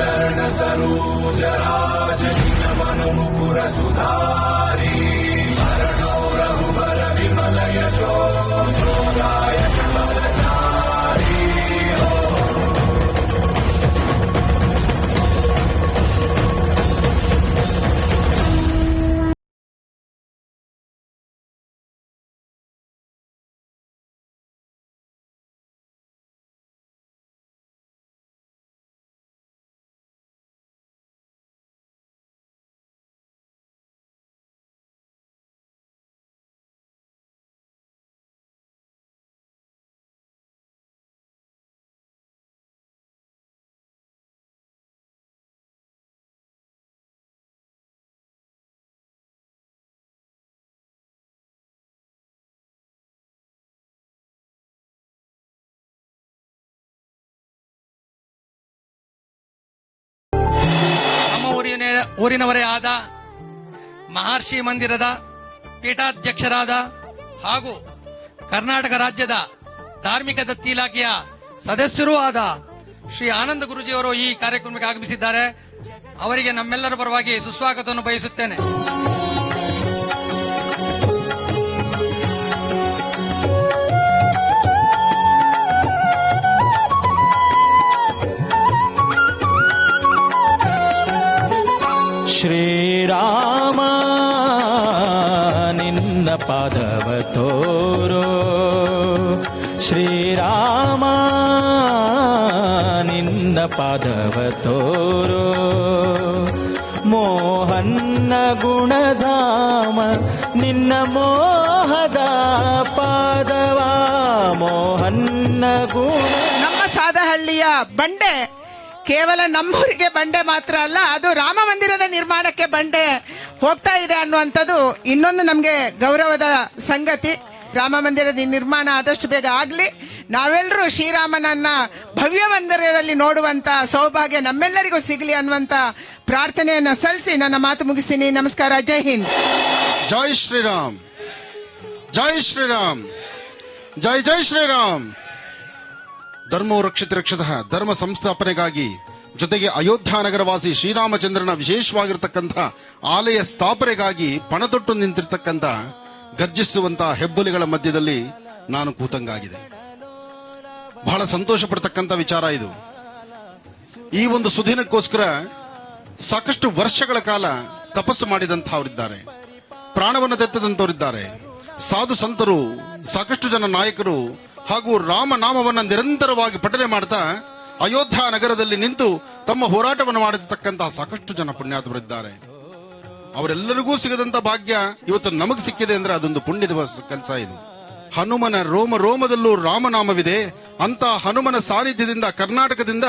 चरण सरोज राज मन मुकुर सुधारी शरणो रघुबर विमल यशो दायक बलचारी ಊರಿನವರೇ ಆದ ಮಹರ್ಷಿ ಮಂದಿರದ ಪೀಠಾಧ್ಯಕ್ಷರಾದ ಹಾಗೂ ಕರ್ನಾಟಕ ರಾಜ್ಯದ ಧಾರ್ಮಿಕ ದತ್ತಿ ಇಲಾಖೆಯ ಸದಸ್ಯರೂ ಆದ ಶ್ರೀ ಆನಂದ ಗುರೂಜಿಯವರು ಈ ಕಾರ್ಯಕ್ರಮಕ್ಕೆ ಆಗಮಿಸಿದ್ದಾರೆ. ಅವರಿಗೆ ನಮ್ಮೆಲ್ಲರ ಪರವಾಗಿ ಸುಸ್ವಾಗತವನ್ನು ಬಯಸುತ್ತೇನೆ. ಶ್ರೀರಾಮ ನಿನ್ನ ಪಾದವ ತೋರೋ, ಶ್ರೀರಾಮ ನಿನ್ನ ಪಾದವ ತೋರೋ, ಮೋಹನ್ನ ಗುಣಧಾಮ ನಿನ್ನ ಮೋಹದ ಪಾದವ, ಮೋಹನ್ನ ಗುಣ. ನಮ್ಮ ಸಾದಹಳ್ಳಿಯ ಬಂಡೆ ಕೇವಲ ನಮ್ಮೂರಿಗೆ ಬಂಡೆ ಮಾತ್ರ ಅಲ್ಲ, ಅದು ರಾಮ ಮಂದಿರದ ನಿರ್ಮಾಣಕ್ಕೆ ಬಂಡೆ ಹೋಗ್ತಾ ಇದೆ ಅನ್ನುವಂಥದ್ದು ಇನ್ನೊಂದು ನಮ್ಗೆ ಗೌರವದ ಸಂಗತಿ. ರಾಮ ಮಂದಿರದ ನಿರ್ಮಾಣ ಆದಷ್ಟು ಬೇಗ ಆಗ್ಲಿ, ನಾವೆಲ್ಲರೂ ಶ್ರೀರಾಮನನ್ನ ಭವ್ಯ ಮಂದಿರದಲ್ಲಿ ನೋಡುವಂತ ಸೌಭಾಗ್ಯ ನಮ್ಮೆಲ್ಲರಿಗೂ ಸಿಗಲಿ ಅನ್ನುವಂತ ಪ್ರಾರ್ಥನೆಯನ್ನ ಸಲ್ಲಿಸಿ ನನ್ನ ಮಾತು ಮುಗಿಸ್ತೀನಿ. ನಮಸ್ಕಾರ. ಜೈ ಹಿಂದ್. ಜೈ ಶ್ರೀರಾಮ್, ಜೈ ಶ್ರೀರಾಮ್, ಜೈ ಜೈ ಶ್ರೀರಾಮ್. ಧರ್ಮೋ ರಕ್ಷಿತ ರಕ್ಷತಃ, ಧರ್ಮ ಸಂಸ್ಥಾಪನೆಗಾಗಿ ಜೊತೆಗೆ ಅಯೋಧ್ಯ ನಗರವಾಸಿ ಶ್ರೀರಾಮಚಂದ್ರನ ವಿಶೇಷವಾಗಿರತಕ್ಕಂಥ ಆಲಯ ಸ್ಥಾಪನೆಗಾಗಿ ಪಣತೊಟ್ಟು ನಿಂತಿರ್ತಕ್ಕಂಥ ಗರ್ಜಿಸುವಂತಹ ಹೆಬ್ಬುಲಿಗಳ ಮಧ್ಯದಲ್ಲಿ ನಾನು ಕೂತಂಗಾಗಿದೆ. ಬಹಳ ಸಂತೋಷ ಪಡ್ತಕ್ಕಂಥ ವಿಚಾರ ಇದು. ಈ ಒಂದು ಸುದಿನಕ್ಕೋಸ್ಕರ ಸಾಕಷ್ಟು ವರ್ಷಗಳ ಕಾಲ ತಪಸ್ಸು ಮಾಡಿದಂತಹವರಿದ್ದಾರೆ, ಪ್ರಾಣವನ್ನು ತೆತ್ತದಂತವರಿದ್ದಾರೆ, ಸಾಧು ಸಂತರು, ಸಾಕಷ್ಟು ಜನ ನಾಯಕರು ಹಾಗೂ ರಾಮನಾಮವನ್ನ ನಿರಂತರವಾಗಿ ಪಠನೆ ಮಾಡ್ತಾ ಅಯೋಧ್ಯ ನಗರದಲ್ಲಿ ನಿಂತು ತಮ್ಮ ಹೋರಾಟವನ್ನು ಮಾಡಿರ್ತಕ್ಕಂತಹ ಸಾಕಷ್ಟು ಜನ ಪುಣ್ಯಾತ್ಮರಿದ್ದಾರೆ. ಅವರೆಲ್ಲರಿಗೂ ಸಿಗದಂತ ಭಾಗ್ಯ ಇವತ್ತು ನಮಗೆ ಸಿಕ್ಕಿದೆ ಅಂದ್ರೆ ಅದೊಂದು ಪುಣ್ಯದ ಕೆಲಸ ಇದು. ಹನುಮನ ರೋಮ ರೋಮದಲ್ಲೂ ರಾಮನಾಮವಿದೆ ಅಂತ ಹನುಮನ ಸಾನ್ನಿಧ್ಯದಿಂದ ಕರ್ನಾಟಕದಿಂದ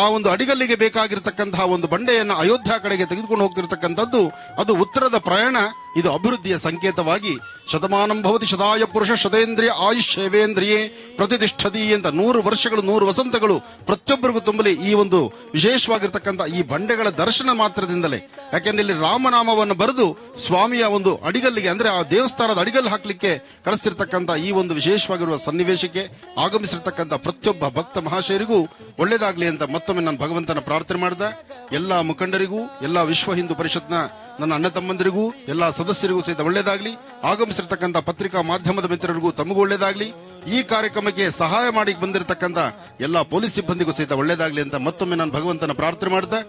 ಆ ಒಂದು ಅಡಿಗಲ್ಲಿಗೆ ಬೇಕಾಗಿರತಕ್ಕಂತಹ ಒಂದು ಬಂಡೆಯನ್ನು ಅಯೋಧ್ಯ ಕಡೆಗೆ ತೆಗೆದುಕೊಂಡು ಹೋಗ್ತಿರ್ತಕ್ಕಂಥದ್ದು ಅದು ಉತ್ತರದ ಪ್ರಯಾಣ. ಇದು ಅಭಿವೃದ್ಧಿಯ ಸಂಕೇತವಾಗಿ ಶತಮಾನಂ ಭವತಿ ಶತಾಯ ಪುರುಷ ಶತೇಂದ್ರಿಯ ಆಯುಷ್ಯವೇಂದ್ರಿಯೇ ಪ್ರತಿಷ್ಠತಿ ಅಂತ 100 ವರ್ಷಗಳು 100 ವಸಂತಗಳು ಪ್ರತಿಯೊಬ್ಬರಿಗೂ ತುಂಬಲಿ ಈ ಒಂದು ವಿಶೇಷವಾಗಿರ್ತಕ್ಕಂಥ ಈ ಬಂಡೆಗಳ ದರ್ಶನ ಮಾತ್ರದಿಂದಲೇ. ಯಾಕೆಂದ್ರೆ ಇಲ್ಲಿ ರಾಮನಾಮವನ್ನು ಬರೆದು ಸ್ವಾಮಿಯ ಒಂದು ಅಡಿಗಲ್ಲಿಗೆ ಅಂದ್ರೆ ಆ ದೇವಸ್ಥಾನದ ಅಡಿಗಲ್ಲು ಹಾಕ್ಲಿಕ್ಕೆ ಕಳಿಸ್ತಿರ್ತಕ್ಕಂಥ ಈ ಒಂದು ವಿಶೇಷವಾಗಿರುವ ಸನ್ನಿವೇಶಕ್ಕೆ ಆಗಮಿಸಿರ್ತಕ್ಕಂಥ ಪ್ರತಿಯೊಬ್ಬ ಭಕ್ತ ಮಹಾಶಯರಿಗೂ ಒಳ್ಳೇದಾಗ್ಲಿ ಅಂತ ಮತ್ತೊಮ್ಮೆ ನಾನು ಭಗವಂತನ ಪ್ರಾರ್ಥನೆ ಮಾಡಿದೆ. ಎಲ್ಲಾ ಮುಖಂಡರಿಗೂ, ಎಲ್ಲಾ ವಿಶ್ವ ಹಿಂದೂ ಪರಿಷತ್ನ ನನ್ನ ಅಣ್ಣ ತಮ್ಮಂದಿರಿಗೂ, ಎಲ್ಲಾ ಸದಸ್ಯರಿಗೂ ಸಹಿತ ಒಳ್ಳೇದಾಗ್ಲಿ. ಆಗಮಿಸಿರ್ತಕ್ಕಂಥ ಪತ್ರಿಕಾ ಮಾಧ್ಯಮದ ಮಿತ್ರರಿಗೂ ತಮಗೂ ಒಳ್ಳೇದಾಗ್ಲಿ. ಈ ಕಾರ್ಯಕ್ರಮಕ್ಕೆ ಸಹಾಯ ಮಾಡಿ ಬಂದಿರತಕ್ಕಂಥ ಎಲ್ಲಾ ಪೊಲೀಸ್ ಸಿಬ್ಬಂದಿಗೂ ಸಹಿತ ಒಳ್ಳೇದಾಗ್ಲಿ ಅಂತ ಮತ್ತೊಮ್ಮೆ ನಾನು ಭಗವಂತನ ಪ್ರಾರ್ಥನೆ ಮಾಡಿದೆ.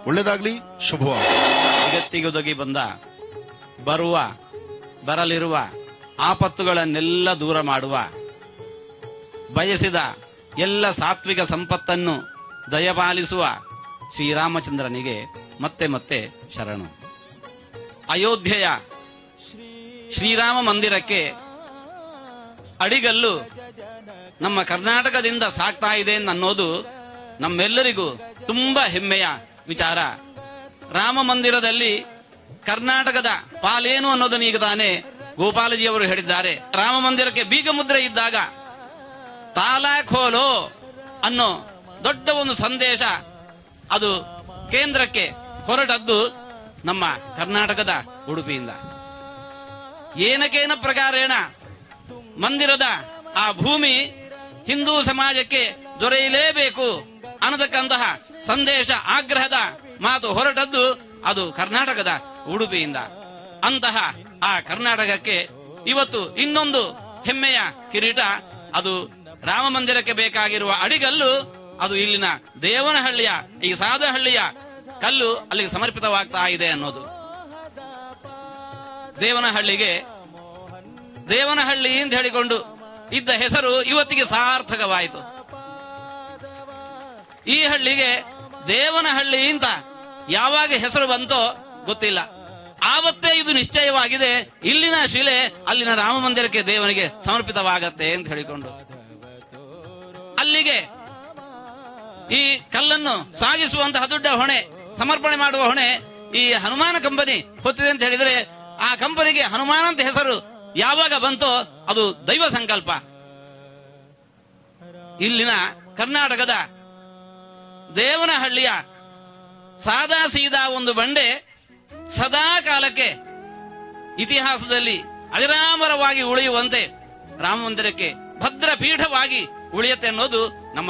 ಒಳ್ಳೇದಾಗ್ಲಿ, ಶುಭವಾಗಲಿ. ಜಗತ್ತಿಗೊದಗಿ ಬಂದ ಬರಲಿರುವ ಆಪತ್ತುಗಳನ್ನೆಲ್ಲ ದೂರ ಮಾಡುವ, ಬಯಸಿದ ಎಲ್ಲ ಸಾತ್ವಿಕ ಸಂಪತ್ತನ್ನು ದಯಪಾಲಿಸುವ ಶ್ರೀರಾಮಚಂದ್ರನಿಗೆ ಮತ್ತೆ ಮತ್ತೆ ಶರಣು. ಅಯೋಧ್ಯೆಯ ಶ್ರೀರಾಮ ಮಂದಿರಕ್ಕೆ ಅಡಿಗಲ್ಲು ನಮ್ಮ ಕರ್ನಾಟಕದಿಂದ ಸಾಗ್ತಾ ಇದೆ ಅನ್ನೋದು ನಮ್ಮೆಲ್ಲರಿಗೂ ತುಂಬಾ ಹೆಮ್ಮೆಯ ವಿಚಾರ. ರಾಮ ಮಂದಿರದಲ್ಲಿ ಕರ್ನಾಟಕದ ಪಾಲೇನು ಅನ್ನೋದನ್ನು ಈಗ ತಾನೇ ಗೋಪಾಲಜಿಯವರು ಹೇಳಿದ್ದಾರೆ. ರಾಮ ಮಂದಿರಕ್ಕೆ ಬೀಗ ಮುದ್ರೆ ಇದ್ದಾಗ ತಾಲಾ ಖೋಲೋ ಅನ್ನೋ ದೊಡ್ಡ ಒಂದು ಸಂದೇಶ ಅದು ಕೇಂದ್ರಕ್ಕೆ ಹೊರಟದ್ದು ನಮ್ಮ ಕರ್ನಾಟಕದ ಉಡುಪಿಯಿಂದ. ಏನಕೇನ ಪ್ರಕಾರೇಣ ಮಂದಿರದ ಆ ಭೂಮಿ ಹಿಂದೂ ಸಮಾಜಕ್ಕೆ ದೊರೆಯಲೇಬೇಕು ಅನ್ನತಕ್ಕಂತಹ ಸಂದೇಶ ಆಗ್ರಹದ ಮಾತು ಹೊರಟದ್ದು ಅದು ಕರ್ನಾಟಕದ ಉಡುಪಿಯಿಂದ. ಅಂತಹ ಆ ಕರ್ನಾಟಕಕ್ಕೆ ಇವತ್ತು ಇನ್ನೊಂದು ಹೆಮ್ಮೆಯ ಕಿರೀಟ, ಅದು ರಾಮ ಮಂದಿರಕ್ಕೆ ಬೇಕಾಗಿರುವ ಅಡಿಗಲ್ಲು, ಅದು ಇಲ್ಲಿನ ದೇವನಹಳ್ಳಿಯ ಈ ಸಾದಹಳ್ಳಿಯ ಕಲ್ಲು ಅಲ್ಲಿಗೆ ಸಮರ್ಪಿತವಾಗ್ತಾ ಇದೆ ಅನ್ನೋದು. ದೇವನಹಳ್ಳಿ ಅಂತ ಹೇಳಿಕೊಂಡು ಇದ್ದ ಹೆಸರು ಇವತ್ತಿಗೆ ಸಾರ್ಥಕವಾಯಿತು. ಈ ಹಳ್ಳಿಗೆ ದೇವನಹಳ್ಳಿ ಅಂತ ಯಾವಾಗ ಹೆಸರು ಬಂತೋ ಗೊತ್ತಿಲ್ಲ. ಆವತ್ತೇ ಇದು ನಿಶ್ಚಯವಾಗಿದೆ, ಇಲ್ಲಿನ ಶಿಲೆ ಅಲ್ಲಿನ ರಾಮ ಮಂದಿರಕ್ಕೆ ದೇವನಿಗೆ ಸಮರ್ಪಿತವಾಗತ್ತೆ ಅಂತ ಹೇಳಿಕೊಂಡು ಅಲ್ಲಿಗೆ ಈ ಕಲ್ಲನ್ನು ಸಾಗಿಸುವಂತಹ ದೊಡ್ಡ ಹೊಣೆ, ಸಮರ್ಪಣೆ ಮಾಡುವ ಹೊಣೆ ಈ ಹನುಮಾನ ಕಂಪನಿ ಹೊತ್ತಿದೆ ಅಂತ ಹೇಳಿದ್ರೆ, ಆ ಕಂಪನಿಗೆ ಹನುಮಾನ ಅಂತ ಹೆಸರು ಯಾವಾಗ ಬಂತೋ ಅದು ದೈವ ಸಂಕಲ್ಪ. ಇಲ್ಲಿನ ಕರ್ನಾಟಕದ ದೇವನಹಳ್ಳಿಯ ಸಾದಾ ಸೀದಾ ಒಂದು ಬಂಡೆ ಸದಾ ಕಾಲಕ್ಕೆ ಇತಿಹಾಸದಲ್ಲಿ ಅಜರಾಮರವಾಗಿ ಉಳಿಯುವಂತೆ ರಾಮ ಮಂದಿರಕ್ಕೆ ಭದ್ರ ಪೀಠವಾಗಿ ಉಳಿಯುತ್ತೆ ಅನ್ನೋದು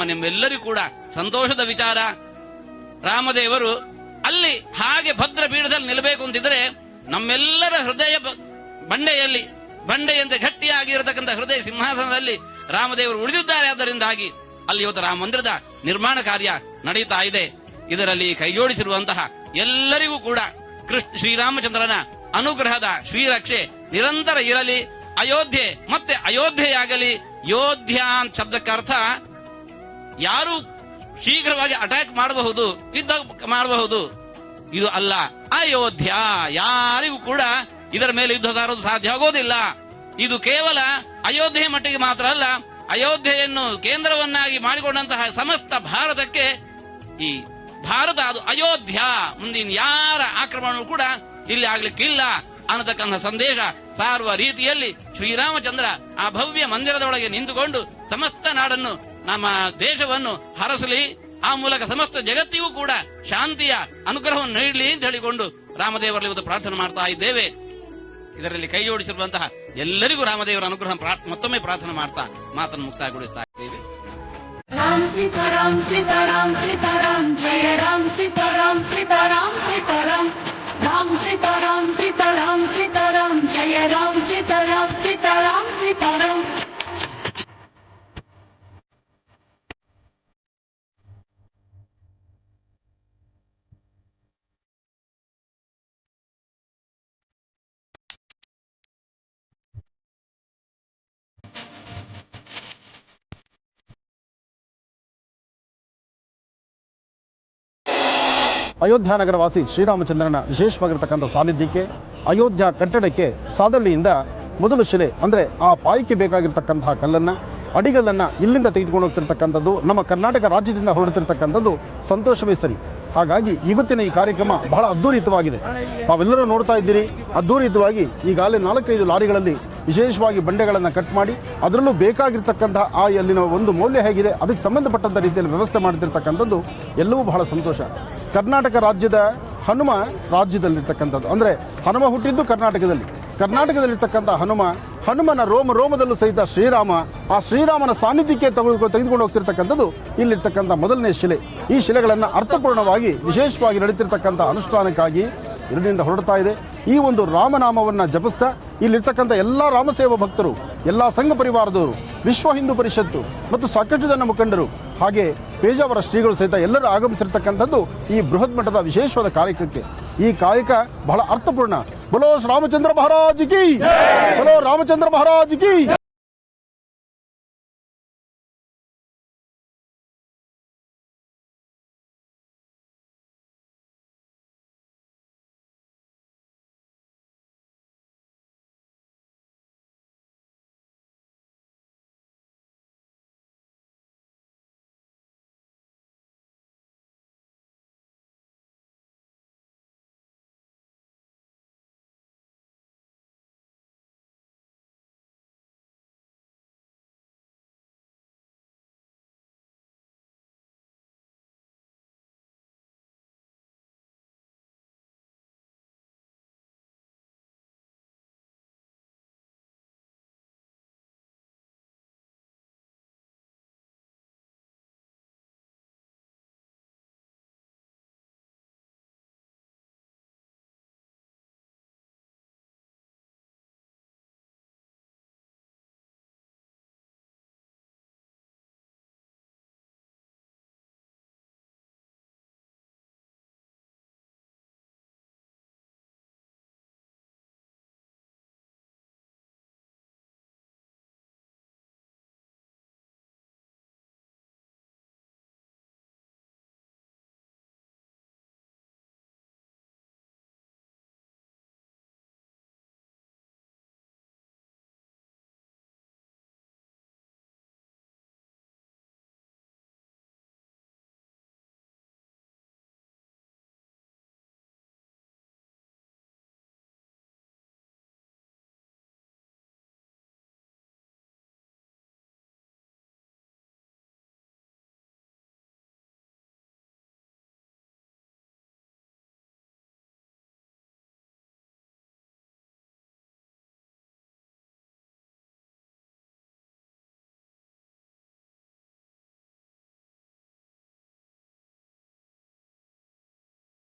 ನಿಮ್ಮೆಲ್ಲರಿಗೂ ಕೂಡ ಸಂತೋಷದ ವಿಚಾರ. ರಾಮದೇವರು ಅಲ್ಲಿ ಹಾಗೆ ಭದ್ರ ಪೀಠದಲ್ಲಿ ನಿಲ್ಲಬೇಕು ಅಂತಿದ್ರೆ ನಮ್ಮೆಲ್ಲರ ಹೃದಯ ಬಂಡೆಯಂತೆ ಗಟ್ಟಿಯಾಗಿರತಕ್ಕಂಥ ಹೃದಯ ಸಿಂಹಾಸನದಲ್ಲಿ ರಾಮದೇವರು ಉಳಿದಿದ್ದಾರೆ. ಆದ್ದರಿಂದಾಗಿ ಅಲ್ಲಿ ಇವತ್ತು ರಾಮ ಮಂದಿರದ ನಿರ್ಮಾಣ ಕಾರ್ಯ ನಡೆಯುತ್ತಾ ಇದೆ. ಇದರಲ್ಲಿ ಕೈಜೋಡಿಸಿರುವಂತಹ ಎಲ್ಲರಿಗೂ ಕೂಡ ಶ್ರೀರಾಮಚಂದ್ರನ ಅನುಗ್ರಹದ ಶ್ರೀರಕ್ಷೆ ನಿರಂತರ ಇರಲಿ. ಅಯೋಧ್ಯೆ ಮತ್ತೆ ಅಯೋಧ್ಯೆಯಾಗಲಿ. ಯೋಧ್ಯ ಅಂತ ಶಬ್ದಕ್ಕೆ ಅರ್ಥ ಯಾರು ಶೀಘ್ರವಾಗಿ ಅಟ್ಯಾಕ್ ಮಾಡಬಹುದು, ಯುದ್ಧ ಮಾಡಬಹುದು, ಇದು ಅಲ್ಲ. ಅಯೋಧ್ಯ ಯಾರಿಗೂ ಕೂಡ ಇದರ ಮೇಲೆ ಯುದ್ಧ ಸಾರೋದು ಸಾಧ್ಯ ಆಗೋದಿಲ್ಲ. ಇದು ಕೇವಲ ಅಯೋಧ್ಯೆ ಮಟ್ಟಿಗೆ ಮಾತ್ರ ಅಲ್ಲ, ಅಯೋಧ್ಯೆಯನ್ನು ಕೇಂದ್ರವನ್ನಾಗಿ ಮಾಡಿಕೊಂಡಂತಹ ಸಮಸ್ತ ಭಾರತಕ್ಕೆ ಈ ಭಾರತ ಅದು ಅಯೋಧ್ಯ, ಮುಂದಿನ ಯಾರ ಆಕ್ರಮಣವೂ ಕೂಡ ಇಲ್ಲಿ ಆಗ್ಲಿಕ್ಕಿಲ್ಲ ಅನ್ನತಕ್ಕಂಥ ಸಂದೇಶ ಸಾರುವ ರೀತಿಯಲ್ಲಿ ಶ್ರೀರಾಮಚಂದ್ರ ಆ ಭವ್ಯ ಮಂದಿರದೊಳಗೆ ನಿಂತುಕೊಂಡು ಸಮಸ್ತ ನಾಡನ್ನು, ನಮ್ಮ ದೇಶವನ್ನು ಹರಸಲಿ, ಆ ಮೂಲಕ ಸಮಸ್ತ ಜಗತ್ತಿಗೂ ಕೂಡ ಶಾಂತಿಯ ಅನುಗ್ರಹವನ್ನು ನೀಡಲಿ ಅಂತ ಹೇಳಿಕೊಂಡು ರಾಮದೇವರಲ್ಲಿ ಇವತ್ತು ಪ್ರಾರ್ಥನೆ ಮಾಡ್ತಾ ಇದ್ದೇವೆ. ಇದರಲ್ಲಿ ಕೈ ಜೋಡಿಸಿರುವಂತಹ ಎಲ್ಲರಿಗೂ ರಾಮದೇವರ ಅನುಗ್ರಹ ಮತ್ತೊಮ್ಮೆ ಪ್ರಾರ್ಥನೆ ಮಾಡ್ತಾ ಮಾತನ್ನು ಮುಕ್ತಾಯಗೊಳಿಸ್ತಾ ಇದ್ದೇವೆ. राम सीताराम सीताराम सीताराम जय राम सीताराम सीताराम सीताराम राम सीताराम सीताराम सीताराम जय राम सीताराम सीताराम सीताराम. ಅಯೋಧ್ಯ ನಗರವಾಸಿ ಶ್ರೀರಾಮಚಂದ್ರನ ವಿಶೇಷವಾಗಿರ್ತಕ್ಕಂಥ ಸಾನ್ನಿಧ್ಯಕ್ಕೆ, ಅಯೋಧ್ಯ ಕಟ್ಟಡಕ್ಕೆ ಸಾದಳ್ಳಿಯಿಂದ ಮೊದಲು ಶಿಲೆ ಅಂದರೆ ಆ ಪಾಯಕ್ಕೆ ಬೇಕಾಗಿರ್ತಕ್ಕಂತಹ ಕಲ್ಲನ್ನು, ಅಡಿಗಲ್ಲನ್ನು ಇಲ್ಲಿಂದ ತೆಗೆದುಕೊಂಡು ಹೋಗ್ತಿರ್ತಕ್ಕಂಥದ್ದು ನಮ್ಮ ಕರ್ನಾಟಕ ರಾಜ್ಯದಿಂದ ಹೊರಡ್ತಿರ್ತಕ್ಕಂಥದ್ದು ಸಂತೋಷವೇ ಸರಿ. ಹಾಗಾಗಿ ಇವತ್ತಿನ ಈ ಕಾರ್ಯಕ್ರಮ ಬಹಳ ಅದ್ದೂರಿತವಾಗಿದೆ. ತಾವೆಲ್ಲರೂ ನೋಡ್ತಾ ಇದ್ದೀರಿ, ಅದ್ದೂರಿತವಾಗಿ ಈಗಾಗಲೇ 4-5 ಲಾರಿಗಳಲ್ಲಿ ವಿಶೇಷವಾಗಿ ಬಂಡೆಗಳನ್ನು ಕಟ್ ಮಾಡಿ ಅದರಲ್ಲೂ ಬೇಕಾಗಿರ್ತಕ್ಕಂತಹ ಆ ಅಲ್ಲಿನ ಒಂದು ಮೌಲ್ಯ ಹೇಗಿದೆ ಅದಕ್ಕೆ ಸಂಬಂಧಪಟ್ಟಂಥ ರೀತಿಯಲ್ಲಿ ವ್ಯವಸ್ಥೆ ಮಾಡ್ತಿರ್ತಕ್ಕಂಥದ್ದು ಎಲ್ಲವೂ ಬಹಳ ಸಂತೋಷ. ಕರ್ನಾಟಕ ರಾಜ್ಯದ ಹನುಮ ರಾಜ್ಯದಲ್ಲಿರ್ತಕ್ಕಂಥದ್ದು, ಅಂದರೆ ಹನುಮ ಹುಟ್ಟಿದ್ದು ಕರ್ನಾಟಕದಲ್ಲಿರ್ತಕ್ಕಂಥ ಹನುಮನ ರೋಮದಲ್ಲೂ ಸಹಿತ ಶ್ರೀರಾಮ, ಆ ಶ್ರೀರಾಮನ ಸಾನ್ನಿಧ್ಯಕ್ಕೆ ತೆಗೆದುಕೊಂಡು ಹೋಗ್ತಿರ್ತಕ್ಕಂಥದ್ದು ಇಲ್ಲಿರ್ತಕ್ಕಂಥ ಮೊದಲನೇ ಶಿಲೆ. ಈ ಶಿಲೆಗಳನ್ನು ಅರ್ಥಪೂರ್ಣವಾಗಿ ವಿಶೇಷವಾಗಿ ನಡೀತಿರ್ತಕ್ಕಂಥ ಅನುಷ್ಠಾನಕ್ಕಾಗಿ ಇಲ್ಲಿಂದ ಹೊರಡ್ತಾ ಇದೆ. ಈ ಒಂದು ರಾಮನಾಮವನ್ನು ಜಪಿಸ್ತಾ ಇಲ್ಲಿರ್ತಕ್ಕಂಥ ಎಲ್ಲ ರಾಮಸೇವಾ ಭಕ್ತರು, ಎಲ್ಲ ಸಂಘ ಪರಿವಾರದವರು, ವಿಶ್ವ ಹಿಂದೂ ಪರಿಷತ್ತು ಮತ್ತು ಸಾಕಷ್ಟು ಜನ ಮುಖಂಡರು, ಹಾಗೆ ಪೇಜಾವರ ಶ್ರೀಗಳು ಸಹಿತ ಎಲ್ಲರೂ ಆಗಮಿಸಿರ್ತಕ್ಕಂಥದ್ದು ಈ ಬೃಹತ್ ಮಟ್ಟದ ವಿಶೇಷವಾದ ಕಾರ್ಯಕ್ರಮಕ್ಕೆ. ಈ ಕಾಯಕ ಬಹಳ ಅರ್ಥಪೂರ್ಣ. ಬೋಲೋ ರಾಮಚಂದ್ರ ಮಹಾರಾಜ್ ಕಿ, ಬೋಲೋ ರಾಮಚಂದ್ರ ಮಹಾರಾಜ್ ಕಿ.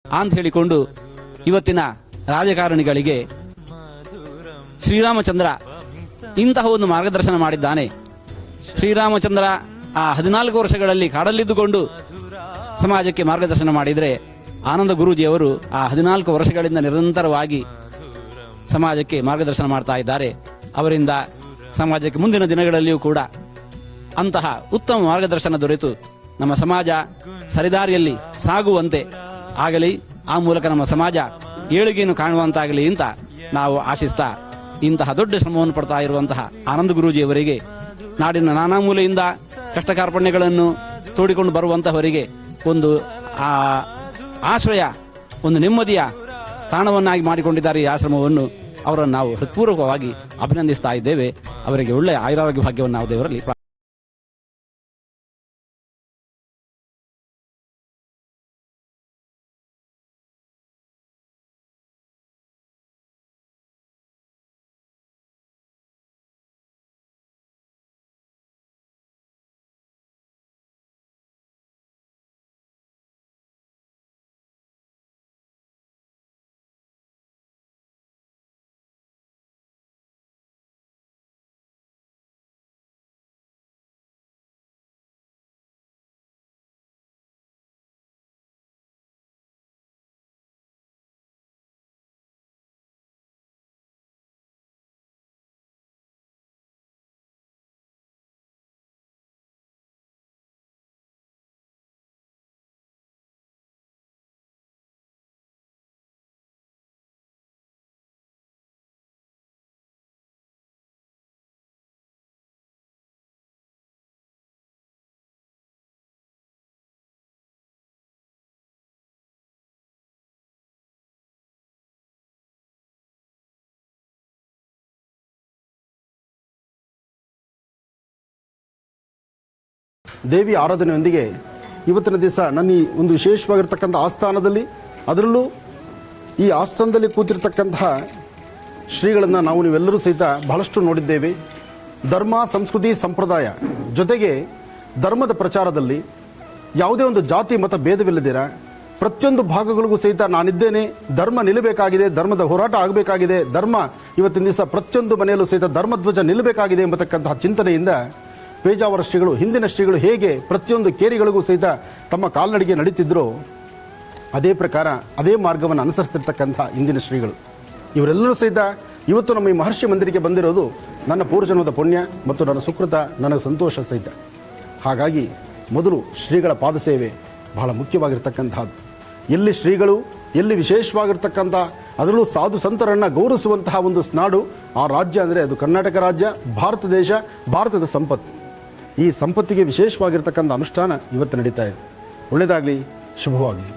ಅಂತ ಹೇಳಿಕೊಂಡು ಇವತ್ತಿನ ರಾಜಕಾರಣಿಗಳಿಗೆ ಶ್ರೀರಾಮಚಂದ್ರ ಇಂತಹ ಒಂದು ಮಾರ್ಗದರ್ಶನ ಮಾಡಿದ್ದಾನೆ. ಶ್ರೀರಾಮಚಂದ್ರ ಆ 14 ವರ್ಷಗಳಲ್ಲಿ ಕಾಡಲ್ಲಿದ್ದುಕೊಂಡು ಸಮಾಜಕ್ಕೆ ಮಾರ್ಗದರ್ಶನ ಮಾಡಿದರೆ, ಆನಂದ ಗುರೂಜಿಯವರು ಆ 14 ವರ್ಷಗಳಿಂದ ನಿರಂತರವಾಗಿ ಸಮಾಜಕ್ಕೆ ಮಾರ್ಗದರ್ಶನ ಮಾಡ್ತಾ ಇದ್ದಾರೆ. ಅವರಿಂದ ಸಮಾಜಕ್ಕೆ ಮುಂದಿನ ದಿನಗಳಲ್ಲಿಯೂ ಕೂಡ ಅಂತಹ ಉತ್ತಮ ಮಾರ್ಗದರ್ಶನ ದೊರೆತು ನಮ್ಮ ಸಮಾಜ ಸರಿದಾರಿಯಲ್ಲಿ ಸಾಗುವಂತೆ ಆಗಲಿ, ಆ ಮೂಲಕ ನಮ್ಮ ಸಮಾಜ ಏಳಿಗೆಯನ್ನು ಕಾಣುವಂತಾಗಲಿ ಅಂತ ನಾವು ಆಶಿಸ್ತಾ, ಇಂತಹ ದೊಡ್ಡ ಶ್ರಮವನ್ನು ಪಡ್ತಾ ಇರುವಂತಹ ಆನಂದ ಗುರೂಜಿಯವರಿಗೆ, ನಾಡಿನ ನಾನಾ ಮೂಲೆಯಿಂದ ಕಷ್ಟ ಕಾರ್ಪಣ್ಯಗಳನ್ನು ತೋಡಿಕೊಂಡು ಬರುವಂತಹವರಿಗೆ ಒಂದು ಆಶ್ರಯ, ಒಂದು ನೆಮ್ಮದಿಯ ತಾಣವನ್ನಾಗಿ ಮಾಡಿಕೊಂಡಿದ್ದಾರೆ ಈ ಆಶ್ರಮವನ್ನು. ಅವರನ್ನು ನಾವು ಹೃತ್ಪೂರ್ವಕವಾಗಿ ಅಭಿನಂದಿಸ್ತಾ ಇದ್ದೇವೆ. ಅವರಿಗೆ ಒಳ್ಳೆಯ ಆಯುರಾರೋಗ್ಯ ಭಾಗ್ಯವನ್ನು ನಾವು ದೇವರಲ್ಲಿ ದೇವಿ ಆರಾಧನೆಯೊಂದಿಗೆ ಇವತ್ತಿನ ದಿವಸ ನನ್ನ ಈ ಒಂದು ವಿಶೇಷವಾಗಿರ್ತಕ್ಕಂಥ ಆಸ್ಥಾನದಲ್ಲಿ, ಅದರಲ್ಲೂ ಈ ಆಸ್ಥಾನದಲ್ಲಿ ಕೂತಿರ್ತಕ್ಕಂತಹ ಶ್ರೀಗಳನ್ನು ನಾವು ನೀವೆಲ್ಲರೂ ಸಹಿತ ಬಹಳಷ್ಟು ನೋಡಿದ್ದೇವೆ. ಧರ್ಮ, ಸಂಸ್ಕೃತಿ, ಸಂಪ್ರದಾಯ ಜೊತೆಗೆ ಧರ್ಮದ ಪ್ರಚಾರದಲ್ಲಿ ಯಾವುದೇ ಒಂದು ಜಾತಿ ಮತ ಭೇದವಿಲ್ಲದಿರ ಪ್ರತಿಯೊಂದು ಭಾಗಗಳಿಗೂ ಸಹಿತ ನಾನಿದ್ದೇನೆ, ಧರ್ಮ ನಿಲ್ಲಬೇಕಾಗಿದೆ, ಧರ್ಮದ ಹೋರಾಟ ಆಗಬೇಕಾಗಿದೆ, ಧರ್ಮ ಇವತ್ತಿನ ದಿವಸ ಪ್ರತಿಯೊಂದು ಮನೆಯಲ್ಲೂ ಸಹಿತ ಧರ್ಮಧ್ವಜ ನಿಲ್ಲಬೇಕಾಗಿದೆ ಎಂಬತಕ್ಕಂತಹ ಚಿಂತನೆಯಿಂದ ಪೇಜಾವರ ಶ್ರೀಗಳು, ಹಿಂದಿನ ಶ್ರೀಗಳು ಹೇಗೆ ಪ್ರತಿಯೊಂದು ಕೇರಿಗಳಿಗೂ ಸಹಿತ ತಮ್ಮ ಕಾಲ್ನಡಿಗೆ ನಡೀತಿದ್ರು, ಅದೇ ಪ್ರಕಾರ ಅದೇ ಮಾರ್ಗವನ್ನು ಅನುಸರಿಸ್ತಿರ್ತಕ್ಕಂಥ ಇಂದಿನ ಶ್ರೀಗಳು ಇವರೆಲ್ಲರೂ ಸಹಿತ ಇವತ್ತು ನಮ್ಮ ಈ ಮಹರ್ಷಿ ಮಂದಿರಕ್ಕೆ ಬಂದಿರೋದು ನನ್ನ ಪೂರ್ವಜನ್ಮದ ಪುಣ್ಯ ಮತ್ತು ನನ್ನ ಸುಕೃತ, ನನಗೆ ಸಂತೋಷ ಸಹಿತ. ಹಾಗಾಗಿ ಮೊದಲು ಶ್ರೀಗಳ ಪಾದಸೇವೆ ಬಹಳ ಮುಖ್ಯವಾಗಿರ್ತಕ್ಕಂಥದ್ದು. ಎಲ್ಲಿ ಶ್ರೀಗಳು, ಎಲ್ಲಿ ವಿಶೇಷವಾಗಿರ್ತಕ್ಕಂಥ, ಅದರಲ್ಲೂ ಸಾಧು ಸಂತರನ್ನ ಗೌರವಿಸುವಂತಹ ಒಂದು ನಾಡು, ಆ ರಾಜ್ಯ ಅಂದರೆ ಅದು ಕರ್ನಾಟಕ ರಾಜ್ಯ, ಭಾರತ ದೇಶ, ಭಾರತದ ಸಂಪತ್ತು. ಈ ಸಂಪತ್ತಿಗೆ ವಿಶೇಷವಾಗಿರ್ತಕ್ಕಂಥ ಅನುಷ್ಠಾನ ಇವತ್ತು ನಡೀತಾ ಇದೆ. ಒಳ್ಳೆಯದಾಗಲಿ, ಶುಭವಾಗಲಿ.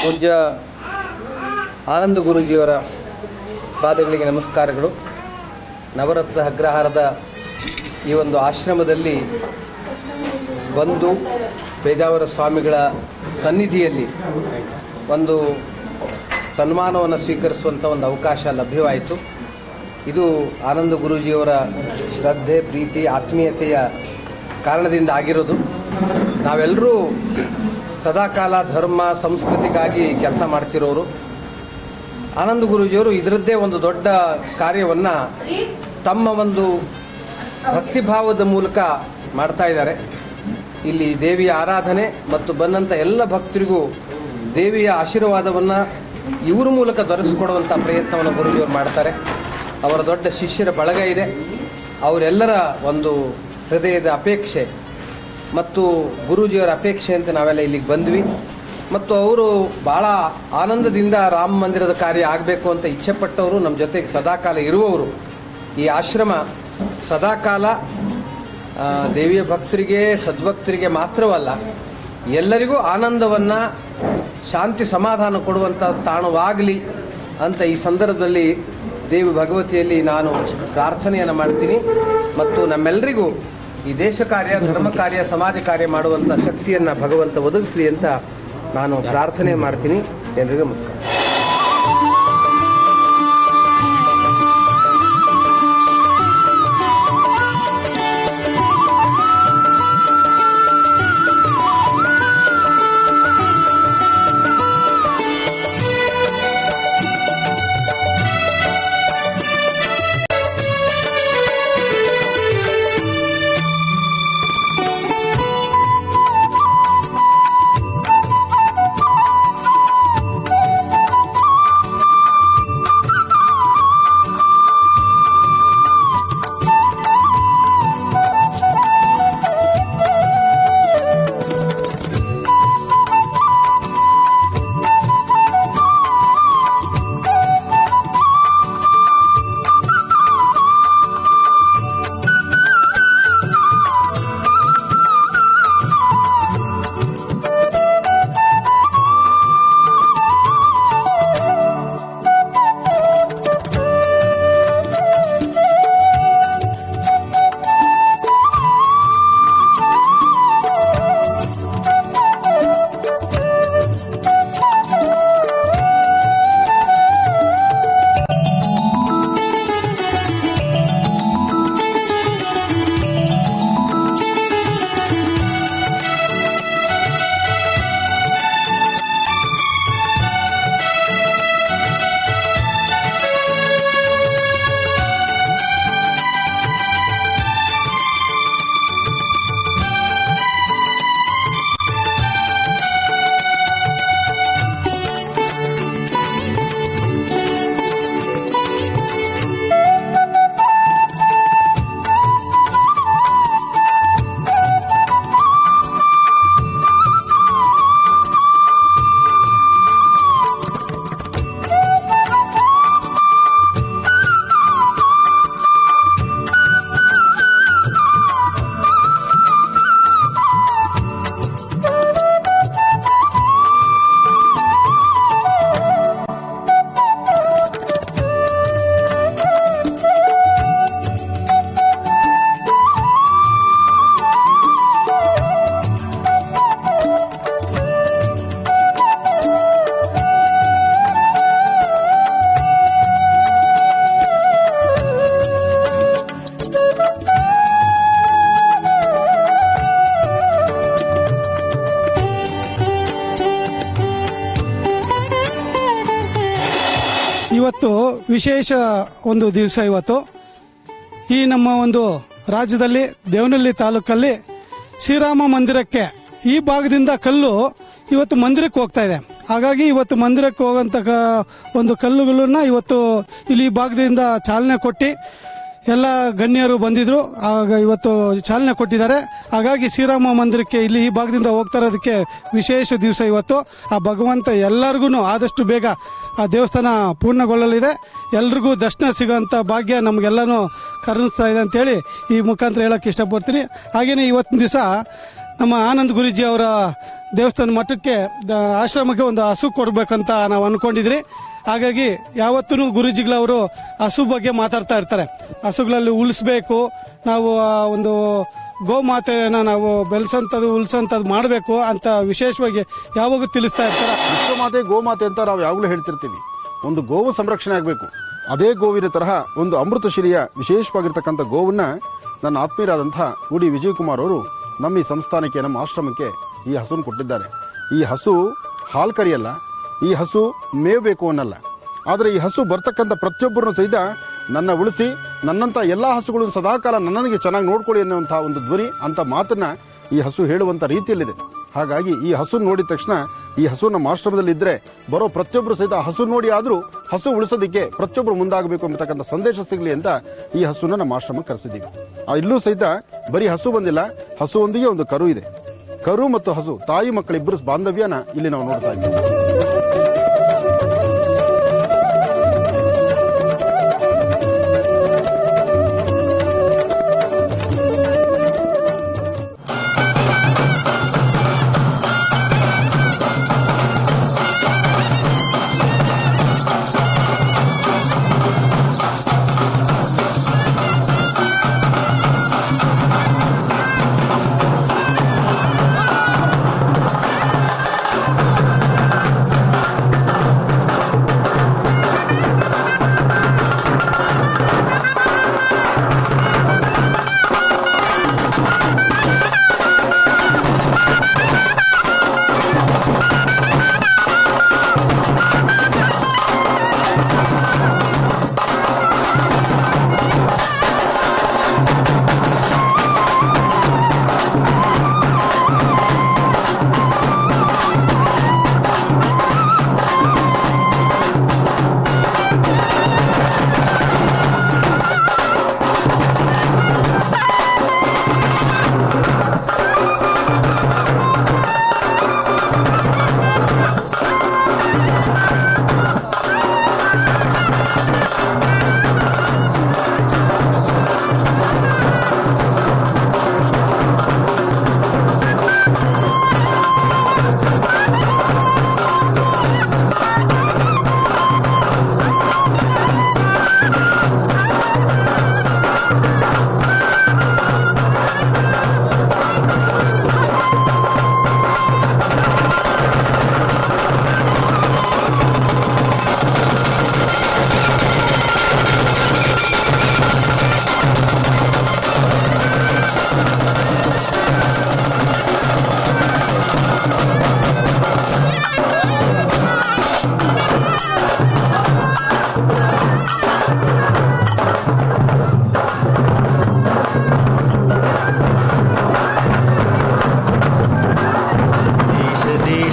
ಪೂಜ್ಯ ಆನಂದ ಗುರೂಜಿಯವರ ಪಾದಗಳಿಗೆ ನಮಸ್ಕಾರಗಳು. ನವರತ್ನ ಅಗ್ರಹಾರದ ಈ ಒಂದು ಆಶ್ರಮದಲ್ಲಿ ಬಂದು ಪೇಜಾವರ ಸ್ವಾಮಿಗಳ ಸನ್ನಿಧಿಯಲ್ಲಿ ಒಂದು ಸನ್ಮಾನವನ್ನು ಸ್ವೀಕರಿಸುವಂಥ ಒಂದು ಅವಕಾಶ ಲಭ್ಯವಾಯಿತು. ಇದು ಆನಂದ ಗುರೂಜಿಯವರ ಶ್ರದ್ಧೆ, ಪ್ರೀತಿ, ಆತ್ಮೀಯತೆಯ ಕಾರಣದಿಂದ ಆಗಿರೋದು. ನಾವೆಲ್ಲರೂ ಸದಾಕಾಲ ಧರ್ಮ ಸಂಸ್ಕೃತಿಗಾಗಿ ಕೆಲಸ ಮಾಡ್ತಿರೋರು. ಆನಂದ ಗುರೂಜಿಯವರು ಇದರದ್ದೇ ಒಂದು ದೊಡ್ಡ ಕಾರ್ಯವನ್ನು ತಮ್ಮ ಒಂದು ಭಕ್ತಿಭಾವದ ಮೂಲಕ ಮಾಡ್ತಾ ಇದ್ದಾರೆ. ಇಲ್ಲಿ ದೇವಿಯ ಆರಾಧನೆ ಮತ್ತು ಬಂದಂಥ ಎಲ್ಲ ಭಕ್ತರಿಗೂ ದೇವಿಯ ಆಶೀರ್ವಾದವನ್ನು ಇವರ ಮೂಲಕ ದೊರಕಿಸಿಕೊಡುವಂಥ ಪ್ರಯತ್ನವನ್ನು ಗುರೂಜಿಯವರು ಮಾಡ್ತಾರೆ. ಅವರ ದೊಡ್ಡ ಶಿಷ್ಯರ ಬಳಗ ಇದೆ. ಅವರೆಲ್ಲರ ಒಂದು ಹೃದಯದ ಅಪೇಕ್ಷೆ ಮತ್ತು ಗುರೂಜಿಯವರ ಅಪೇಕ್ಷೆ ಅಂತ ನಾವೆಲ್ಲ ಇಲ್ಲಿಗೆ ಬಂದ್ವಿ. ಮತ್ತು ಅವರು ಭಾಳ ಆನಂದದಿಂದ ರಾಮ ಮಂದಿರದ ಕಾರ್ಯ ಆಗಬೇಕು ಅಂತ ಇಚ್ಛೆಪಟ್ಟವರು, ನಮ್ಮ ಜೊತೆಗೆ ಸದಾಕಾಲ ಇರುವವರು. ಈ ಆಶ್ರಮ ಸದಾಕಾಲ ದೇವಿಯ ಭಕ್ತರಿಗೆ, ಸದ್ಭಕ್ತರಿಗೆ ಮಾತ್ರವಲ್ಲ, ಎಲ್ಲರಿಗೂ ಆನಂದವನ್ನು, ಶಾಂತಿ ಸಮಾಧಾನ ಕೊಡುವಂಥ ತಾಣವಾಗಲಿ ಅಂತ ಈ ಸಂದರ್ಭದಲ್ಲಿ ದೇವಿ ಭಗವತಿಯಲ್ಲಿ ನಾನು ಪ್ರಾರ್ಥನೆಯನ್ನು ಮಾಡ್ತೀನಿ. ಮತ್ತು ನಮ್ಮೆಲ್ಲರಿಗೂ ಈ ದೇಶ ಕಾರ್ಯ, ಧರ್ಮ ಕಾರ್ಯ, ಸಮಾಜ ಕಾರ್ಯ ಮಾಡುವಂಥ ಶಕ್ತಿಯನ್ನು ಭಗವಂತ ಒದಗಿಸಲಿ ಅಂತ ನಾನು ಪ್ರಾರ್ಥನೆ ಮಾಡ್ತೀನಿ. ಎಲ್ಲರಿಗೂ ನಮಸ್ಕಾರ. ಇವತ್ತು ವಿಶೇಷ ಒಂದು ದಿವಸ. ಇವತ್ತು ಈ ನಮ್ಮ ಒಂದು ರಾಜ್ಯದಲ್ಲಿ ದೇವನಹಳ್ಳಿ ತಾಲೂಕಲ್ಲಿ ಶ್ರೀರಾಮ ಮಂದಿರಕ್ಕೆ ಈ ಭಾಗದಿಂದ ಕಲ್ಲು ಇವತ್ತು ಮಂದಿರಕ್ಕೆ ಹೋಗ್ತಾ ಇದೆ. ಹಾಗಾಗಿ ಇವತ್ತು ಮಂದಿರಕ್ಕೆ ಹೋಗಂತ ಒಂದು ಕಲ್ಲುಗಳನ್ನ ಇವತ್ತು ಇಲ್ಲಿ ಈ ಭಾಗದಿಂದ ಚಾಲನೆ ಕೊಟ್ಟು ಎಲ್ಲ ಗಣ್ಯರು ಬಂದಿದ್ರು. ಆಗ ಇವತ್ತು ಚಾಲನೆ ಕೊಟ್ಟಿದ್ದಾರೆ. ಹಾಗಾಗಿ ಶ್ರೀರಾಮ ಮಂದಿರಕ್ಕೆ ಇಲ್ಲಿ ಈ ಭಾಗದಿಂದ ಹೋಗ್ತಾ ಇರೋದಕ್ಕೆ ವಿಶೇಷ ದಿವಸ ಇವತ್ತು. ಆ ಭಗವಂತ ಎಲ್ಲರಿಗೂ ಆದಷ್ಟು ಬೇಗ ಆ ದೇವಸ್ಥಾನ ಪೂರ್ಣಗೊಳ್ಳಲಿದೆ. ಎಲ್ರಿಗೂ ದರ್ಶನ ಸಿಗೋಂಥ ಭಾಗ್ಯ ನಮಗೆಲ್ಲನೂ ಕರುಣಿಸ್ತಾ ಇದೆ ಅಂತೇಳಿ ಈ ಮುಖಾಂತರ ಹೇಳಕ್ಕೆ ಇಷ್ಟಪಡ್ತೀನಿ. ಹಾಗೆಯೇ ಇವತ್ತಿನ ದಿವಸ ನಮ್ಮ ಆನಂದ್ ಗುರೂಜಿ ಅವರ ದೇವಸ್ಥಾನ ಮಠಕ್ಕೆ ಆಶ್ರಮಕ್ಕೆ ಒಂದು ಹಸು ಕೊಡಬೇಕಂತ ನಾವು ಅನ್ಕೊಂಡಿದ್ರಿ. ಹಾಗಾಗಿ ಯಾವತ್ತೂ ಗುರೂಜಿಗಳವರು ಹಸು ಬಗ್ಗೆ ಮಾತಾಡ್ತಾ ಇರ್ತಾರೆ. ಹಸುಗಳಲ್ಲಿ ಉಳಿಸ್ಬೇಕು, ನಾವು ಒಂದು ಗೋಮಾತೆಯನ್ನ ನಾವು ಬೆಳೆಸಂಥದ್ದು ಉಳಿಸಂಥದ್ದು ಮಾಡಬೇಕು ಅಂತ ವಿಶೇಷವಾಗಿ ಯಾವಾಗೂ ತಿಳಿಸ್ತಾ ಇರ್ತಾರೆ. ವಿಶ್ವಮಾತೆ ಗೋಮಾತೆ ಅಂತ ನಾವು ಯಾವಾಗಲೂ ಹೇಳ್ತಿರ್ತೀವಿ. ಒಂದು ಗೋವು ಸಂರಕ್ಷಣೆ ಆಗಬೇಕು. ಅದೇ ಗೋವಿನ ತರಹ ಒಂದು ಅಮೃತಶಿಲೆಯ ವಿಶೇಷವಾಗಿರ್ತಕ್ಕಂಥ ಗೋವನ್ನ ನನ್ನ ಆತ್ಮೀಯರಾದಂತಹ ಉಡಿ ವಿಜಯಕುಮಾರ್ ಅವರು ನಮ್ಮ ಈ ಸಂಸ್ಥಾನಕ್ಕೆ, ನಮ್ಮ ಆಶ್ರಮಕ್ಕೆ ಈ ಹಸುವನ್ನು ಕೊಟ್ಟಿದ್ದಾರೆ. ಈ ಹಸು ಹಾಲು ಕರಿಯಲ್ಲ, ಈ ಹಸು ಮೇವು ಬೇಕು ಅನ್ನಲ್ಲ. ಆದರೆ ಈ ಹಸು ಬರ್ತಕ್ಕಂಥ ಪ್ರತಿಯೊಬ್ಬರನ್ನು ಸಹಿತ ನನ್ನ ಉಳಿಸಿ, ನನ್ನಂಥ ಎಲ್ಲ ಹಸುಗಳನ್ನು ಸದಾಕಾಲ ನನ್ನನಿಗೆ ಚೆನ್ನಾಗಿ ನೋಡ್ಕೊಳ್ಳಿ ಅನ್ನುವಂತಹ ಒಂದು ಧ್ವನಿ ಅಂತ ಮಾತನ್ನ ಈ ಹಸು ಹೇಳುವಂಥ ರೀತಿಯಲ್ಲಿದೆ. ಹಾಗಾಗಿ ಈ ಹಸು ನೋಡಿದ ತಕ್ಷಣ ಈ ಹಸು ನಮ್ಮ ಆಶ್ರಮದಲ್ಲಿ ಇದ್ರೆ ಬರೋ ಪ್ರತಿಯೊಬ್ಬರು ಸಹಿತ ಹಸು ನೋಡಿ ಆದ್ರೂ ಹಸು ಉಳಿಸೋದಕ್ಕೆ ಪ್ರತಿಯೊಬ್ಬರು ಮುಂದಾಗಬೇಕು ಎಂಬತಕ್ಕಂಥ ಸಂದೇಶ ಸಿಗಲಿ ಅಂತ ಈ ಹಸುನ ನಮ್ಮ ಆಶ್ರಮಕ್ಕೆ ಕರೆಸಿದ್ದೀವಿ. ಇಲ್ಲೂ ಸಹಿತ ಬರೀ ಹಸು ಬಂದಿಲ್ಲ, ಹಸುವೊಂದಿಗೆ ಒಂದು ಕರು ಇದೆ. ಕರು ಮತ್ತು ಹಸು ತಾಯಿ ಮಕ್ಕಳಿಬ್ಬರು ಬಾಂಧವ್ಯನ ಇಲ್ಲಿ ನಾವು ನೋಡ್ತಾ ಇದ್ದೀವಿ.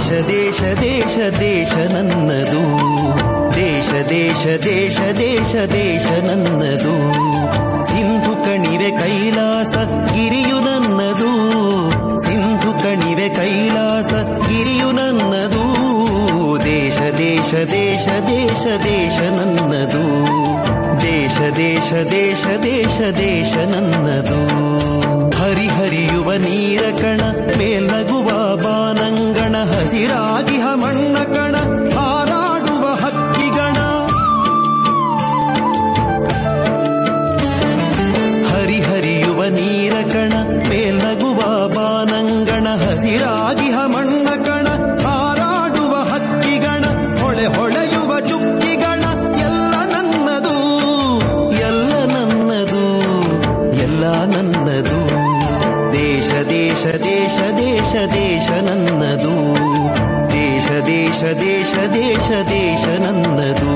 ದೇಶ ದೇಶ ದೇಶ ನನ್ನದು, ದೇಶ ದೇಶ ದೇಶ ದೇಶ ದೇಶ ನನ್ನದು. ಸಿಂಧು ಕಣಿವೆ ಕೈಲಾಸ ಗಿರಿಯು ನನ್ನದು, ಸಿಂಧು ಕಣಿವೆ ಕೈಲಾಸ ಗಿರಿಯು ನನ್ನದು. ದೇಶ ದೇಶ ದೇಶ ದೇಶ ದೇಶ ನನ್ನದು, ದೇಶ ದೇಶ ದೇಶ ದೇಶ ದೇಶ ನನ್ನದು. ಹರಿಹರಿಯುವ ನೀರ ಕಣ ಮೇಲ್ನಗುವ ಬಾನಂಗಣ, ಹಸಿರಾಗಿಹ ಮಣ್ಣ ಕಣ ಹಾರಾಡುವ ಹಕ್ಕಿಗಣ. ಹರಿಹರಿಯುವ ನೀರ ಕಣ ಮೇಲ್ನಗುವ ಬಾನಂಗಣ, ಹಸಿರಾಗಿಹ ಮಣ್ಣ ಕಣ ಹಾರಾಡುವ ಹಕ್ಕಿಗಣ. ಹೊಳೆ ಹೊಳೆಯುವ ಚುಕ್ಕಿಗಣ ಎಲ್ಲ ನನ್ನದು, ಎಲ್ಲ ನನ್ನದು, ಎಲ್ಲ ನನ್ನದು. ದೇಶ ದೇಶ ದೇಶ ದೇಶ ದೇಶ ನನ್ನದು, ದೇಶ ದೇಶ ದೇಶ ದೇಶ ದೇಶ ನನ್ನದು.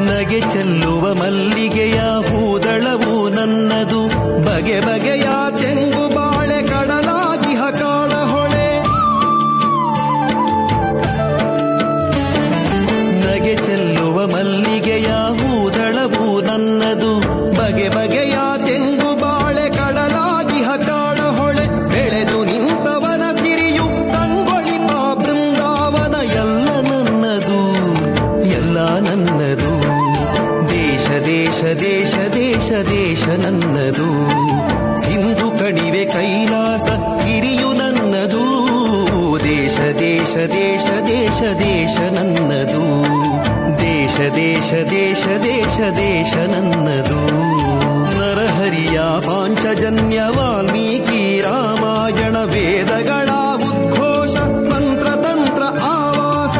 ನಗೆ ಚೆಲ್ಲುವ ಮಲ್ಲಿಗೆಯ ಹೂದಳವು ನನ್ನದು, ಬಗೆ ಬಗೆಯ ತೆಂಗು ಬಾಳೆ ಕಡಲಾಗಿಹ ಕಾಡ ಹೊಳೆ. ನಗೆ ಚೆಲ್ಲುವ ಮಲ್ಲಿಗೆಯ ಹೂದಳವು ನನ್ನದು, ಬಗೆ ಬಗೆಯ ತೆಂಗು ಬಾಳೆ ಕಡಲಾಗಿಹ ಕಾಡ ಹೊಳೆ. ಬೆಳೆದು ನಿಂತವನ ಸಿರಿಯು ಕಂಗೊಳಿಪ ಬೃಂದಾವನ ಎಲ್ಲ ನನ್ನದು, ಎಲ್ಲ ನನ್ನದು. ದೇಶ ದೇಶ ದೇಶ ದೇಶ ದೇಶ ನನ್ನದು, ಸಿಂಧು ಕಣಿವೆ ಕೈಲಾಸ ಗಿರಿಯು ನನ್ನದು. ದೇಶ ದೇಶ ದೇಶ ದೇಶ ದೇಶ ನನ್ನದು, ದೇಶ ದೇಶ ದೇಶ ದೇಶ ದೇಶ ನನ್ನದು. ನರಹರಿಯ ಪಾಂಚಜನ್ಯ ವಾಲ್ಮೀಕಿ ರಾಮಾಯಣ ವೇದಗಳ ಉದ್ಘೋಷ ಮಂತ್ರ ತಂತ್ರ ಆವಾಸ.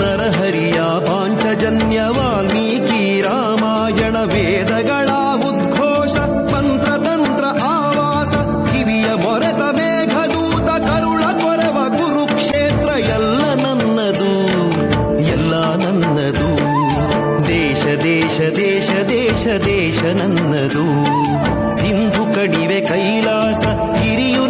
ನರಹರಿಯ ಪಾಂಚಜನ್ಯ ವಾಲ್ಮೀಕಿ ರಾಮಾಯಣ ವೇದಗಳ ಉದ್ಘೋಷ ಮಂತ್ರ ತಂತ್ರ ಆವಾಸ. ಕಿವಿಯ ಮೊರೆತ ಮೇಘದೂತ ಕರುಳ ಕೊರವ ಕುರುಕ್ಷೇತ್ರ ಎಲ್ಲ ನನ್ನದು, ಎಲ್ಲ ನನ್ನದು. ದೇಶ ದೇಶ ದೇಶ ದೇಶ ದೇಶ ನನ್ನದು, ಸಿಂಧು ಕಣಿವೆ ಕೈಲಾಸ ಗಿರಿಯು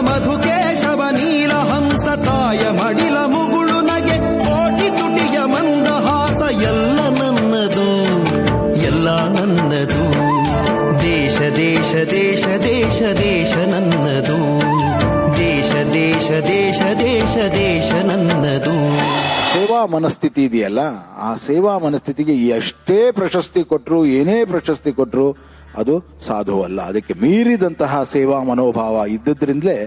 ಮಧುಕೇಶವ ನೀಲ ಹಂಸ ತಾಯ ಮಡಿಲ ಮುಗುಳು ನಗೆ ಕೋಟಿ ತುಟಿಯ ಮಂದಹಾಸ ಎಲ್ಲ ನನ್ನದು ಎಲ್ಲ ನನ್ನದು ದೇಶ ದೇಶ ದೇಶ ದೇಶ ದೇಶ ನನ್ನದು ದೇಶ ದೇಶ ದೇಶ ದೇಶ ದೇಶ ನನ್ನದು. ಸೇವಾ ಮನಸ್ಥಿತಿ ಇದೆಯಲ್ಲ, ಆ ಸೇವಾ ಮನಸ್ಥಿತಿಗೆ ಎಷ್ಟೇ ಪ್ರಶಸ್ತಿ ಕೊಟ್ಟರು, ಏನೇ ಪ್ರಶಸ್ತಿ ಕೊಟ್ಟರು ಅದು ಸಾಧುವಲ್ಲ. ಅದಕ್ಕೆ ಮೀರಿದಂತಹ ಸೇವಾ ಮನೋಭಾವ ಇದ್ದದ್ರಿಂದಲೇ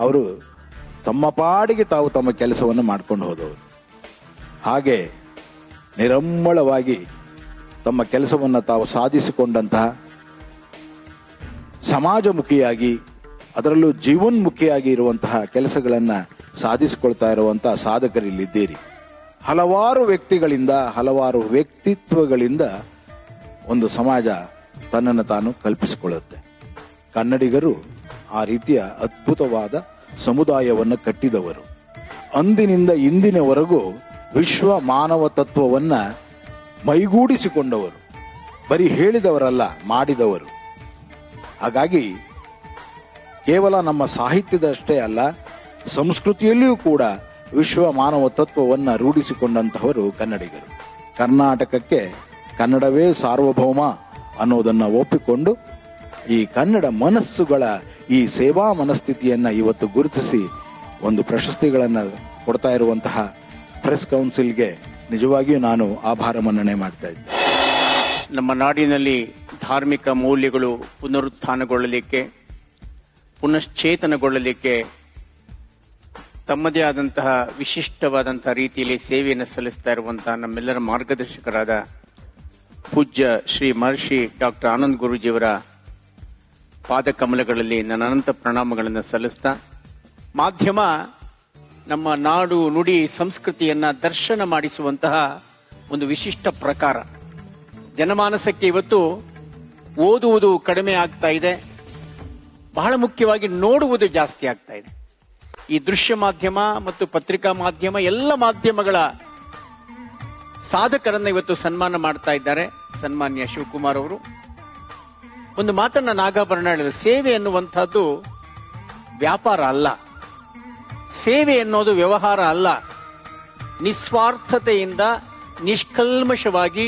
ಅವರು ತಮ್ಮ ಪಾಡಿಗೆ ತಾವು ತಮ್ಮ ಕೆಲಸವನ್ನು ಮಾಡ್ಕೊಂಡು ಹೋದವರು. ಹಾಗೆ ನಿರಂಬಳವಾಗಿ ತಮ್ಮ ಕೆಲಸವನ್ನು ತಾವು ಸಾಧಿಸಿಕೊಂಡಂತಹ ಸಮಾಜಮುಖಿಯಾಗಿ, ಅದರಲ್ಲೂ ಜೀವನ್ಮುಖಿಯಾಗಿ ಇರುವಂತಹ ಕೆಲಸಗಳನ್ನು ಸಾಧಿಸಿಕೊಳ್ತಾ ಇರುವಂತಹ ಸಾಧಕರಿಲ್ಲಿದ್ದೀರಿ. ಹಲವಾರು ವ್ಯಕ್ತಿಗಳಿಂದ, ಹಲವಾರು ವ್ಯಕ್ತಿತ್ವಗಳಿಂದ ಒಂದು ಸಮಾಜ ತನ್ನನ್ನು ತಾನು ಕಲ್ಪಿಸಿಕೊಳ್ಳುತ್ತೆ. ಕನ್ನಡಿಗರು ಆ ರೀತಿಯ ಅದ್ಭುತವಾದ ಸಮುದಾಯವನ್ನು ಕಟ್ಟಿದವರು. ಅಂದಿನಿಂದ ಇಂದಿನವರೆಗೂ ವಿಶ್ವ ಮಾನವ ತತ್ವವನ್ನ ಮೈಗೂಡಿಸಿಕೊಂಡವರು. ಬರೀ ಹೇಳಿದವರಲ್ಲ, ಮಾಡಿದವರು. ಹಾಗಾಗಿ ಕೇವಲ ನಮ್ಮ ಸಾಹಿತ್ಯದಷ್ಟೇ ಅಲ್ಲ, ಸಂಸ್ಕೃತಿಯಲ್ಲಿಯೂ ಕೂಡ ವಿಶ್ವ ಮಾನವ ತತ್ವವನ್ನ ರೂಢಿಸಿಕೊಂಡಂತಹವರು ಕನ್ನಡಿಗರು. ಕರ್ನಾಟಕಕ್ಕೆ ಕನ್ನಡವೇ ಸಾರ್ವಭೌಮ ಅನ್ನೋದನ್ನ ಒಪ್ಪಿಕೊಂಡು ಈ ಕನ್ನಡ ಮನಸ್ಸುಗಳ ಈ ಸೇವಾ ಮನಸ್ಥಿತಿಯನ್ನ ಇವತ್ತು ಗುರುತಿಸಿ ಒಂದು ಪ್ರಶಸ್ತಿಗಳನ್ನು ಕೊಡ್ತಾ ಇರುವಂತಹ ಪ್ರೆಸ್ ಕೌನ್ಸಿಲ್ಗೆ ನಿಜವಾಗಿಯೂ ನಾನು ಆಭಾರ ಮನ್ನಣೆ ಮಾಡ್ತಾ ಇದ್ದೆ. ನಮ್ಮ ನಾಡಿನಲ್ಲಿ ಧಾರ್ಮಿಕ ಮೌಲ್ಯಗಳು ಪುನರುತ್ಥಾನಗೊಳ್ಳಲಿಕ್ಕೆ, ಪುನಶ್ಚೇತನಗೊಳ್ಳಲಿಕ್ಕೆ ತಮ್ಮದೇ ಆದಂತಹ ವಿಶಿಷ್ಟವಾದಂತಹ ರೀತಿಯಲ್ಲಿ ಸೇವೆಯನ್ನು ಸಲ್ಲಿಸ್ತಾ ಇರುವಂತಹ ನಮ್ಮೆಲ್ಲರ ಮಾರ್ಗದರ್ಶಕರಾದ ಪೂಜ್ಯ ಶ್ರೀ ಮಹರ್ಷಿ ಡಾಕ್ಟರ್ ಆನಂದ್ ಗುರೂಜಿಯವರ ಪಾದಕಮಲಗಳಲ್ಲಿ ನನ್ನ ಅನಂತ ಪ್ರಣಾಮಗಳನ್ನು ಸಲ್ಲಿಸ್ತಾ, ಮಾಧ್ಯಮ ನಮ್ಮ ನಾಡು ನುಡಿ ಸಂಸ್ಕೃತಿಯನ್ನ ದರ್ಶನ ಮಾಡಿಸುವಂತಹ ಒಂದು ವಿಶಿಷ್ಟ ಪ್ರಕಾರ. ಜನಮಾನಸಕ್ಕೆ ಇವತ್ತು ಓದುವುದು ಕಡಿಮೆ ಆಗ್ತಾ ಇದೆ, ಬಹಳ ಮುಖ್ಯವಾಗಿ ನೋಡುವುದು ಜಾಸ್ತಿ ಆಗ್ತಾ ಇದೆ. ಈ ದೃಶ್ಯ ಮಾಧ್ಯಮ ಮತ್ತು ಪತ್ರಿಕಾ ಮಾಧ್ಯಮ ಎಲ್ಲ ಮಾಧ್ಯಮಗಳ ಸಾಧಕರನ್ನ ಇವತ್ತು ಸನ್ಮಾನ ಮಾಡ್ತಾ ಇದ್ದಾರೆ ಸನ್ಮಾನ್ಯ ಶಿವಕುಮಾರ್ ಅವರು. ಒಂದು ಮಾತನ್ನ ನಾಗಾಭರಣ ಹೇಳಿದ್ರು, ಸೇವೆ ಎನ್ನುವಂತಹದ್ದು ವ್ಯಾಪಾರ ಅಲ್ಲ, ಸೇವೆ ಎನ್ನುವುದು ವ್ಯವಹಾರ ಅಲ್ಲ. ನಿಸ್ವಾರ್ಥತೆಯಿಂದ, ನಿಷ್ಕಲ್ಮಶವಾಗಿ,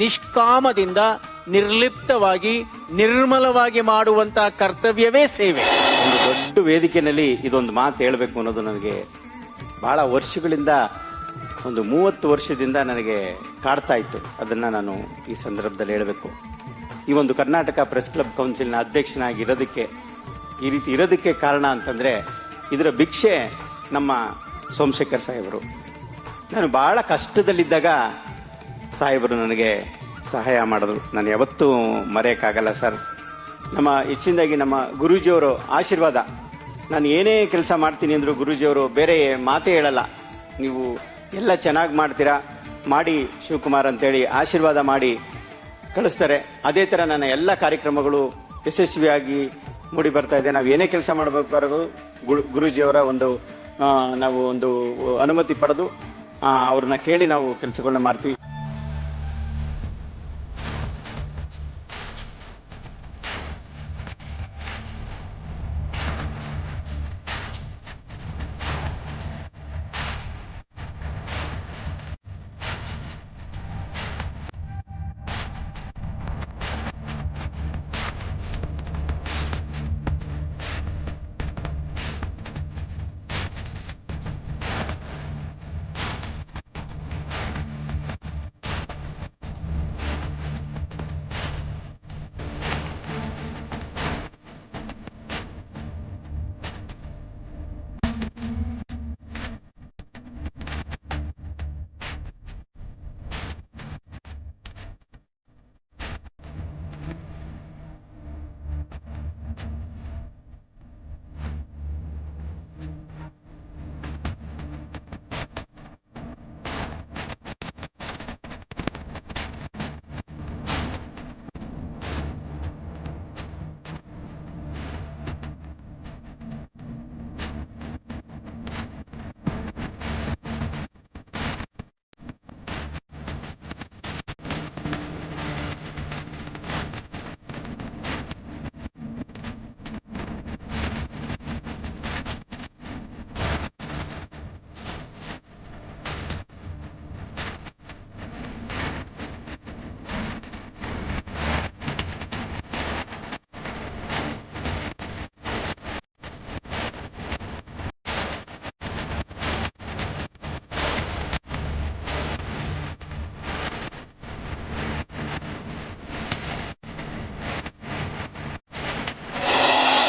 ನಿಷ್ಕಾಮದಿಂದ, ನಿರ್ಲಿಪ್ತವಾಗಿ, ನಿರ್ಮಲವಾಗಿ ಮಾಡುವಂತಹ ಕರ್ತವ್ಯವೇ ಸೇವೆ. ಒಂದು ದೊಡ್ಡ ವೇದಿಕೆಯಲ್ಲಿ ಇದೊಂದು ಮಾತು ಹೇಳಬೇಕು ಅನ್ನೋದು ನನಗೆ ಬಹಳ ವರ್ಷಗಳಿಂದ, ಒಂದು 30 ವರ್ಷದಿಂದ ನನಗೆ ಕಾಡ್ತಾ ಇತ್ತು. ಅದನ್ನ ನಾನು ಈ ಸಂದರ್ಭದಲ್ಲಿ ಹೇಳಬೇಕು. ಈ ಒಂದು ಕರ್ನಾಟಕ ಪ್ರೆಸ್ ಕ್ಲಬ್ ಕೌನ್ಸಿಲ್ನ ಅಧ್ಯಕ್ಷನಾಗಿ ಇರೋದಕ್ಕೆ, ಈ ರೀತಿ ಇರೋದಕ್ಕೆ ಕಾರಣ ಅಂತಂದ್ರೆ ಇದರ ಭಿಕ್ಷೆ ನಮ್ಮ ಸೋಮಶೇಖರ್ ಸಾಹೇಬರು. ನಾನು ಬಹಳ ಕಷ್ಟದಲ್ಲಿದ್ದಾಗ ಸಾಹೇಬರು ನನಗೆ ಸಹಾಯ ಮಾಡಿದ್ರು. ನಾನು ಯಾವತ್ತೂ ಮರೆಯಕ್ಕಾಗಲ್ಲ ಸರ್. ನಮ್ಮ ಹೆಚ್ಚಿನದಾಗಿ ನಮ್ಮ ಗುರೂಜಿಯವರು ಆಶೀರ್ವಾದ. ನಾನು ಏನೇ ಕೆಲಸ ಮಾಡ್ತೀನಿ ಅಂದ್ರು ಗುರೂಜಿಯವರು ಬೇರೆ ಮಾತೇ ಹೇಳಲ್ಲ, ನೀವು ಎಲ್ಲ ಚೆನ್ನಾಗಿ ಮಾಡ್ತೀರಾ, ಮಾಡಿ ಶಿವಕುಮಾರ್ ಅಂತೇಳಿ ಆಶೀರ್ವಾದ ಮಾಡಿ ಕಳಿಸ್ತಾರೆ. ಅದೇ ತರ ನನ್ನ ಎಲ್ಲ ಕಾರ್ಯಕ್ರಮಗಳು ಯಶಸ್ವಿಯಾಗಿ ಮೂಡಿ ಬರ್ತಾ ಇದೆ. ನಾವು ಏನೇ ಕೆಲಸ ಮಾಡಬೇಕಾದ್ರೂ ಗುರೂಜಿಯವರ ನಾವು ಒಂದು ಅನುಮತಿ ಪಡೆದು ಅವ್ರನ್ನ ಕೇಳಿ ನಾವು ಕೆಲಸಗಳನ್ನ ಮಾಡ್ತೀವಿ.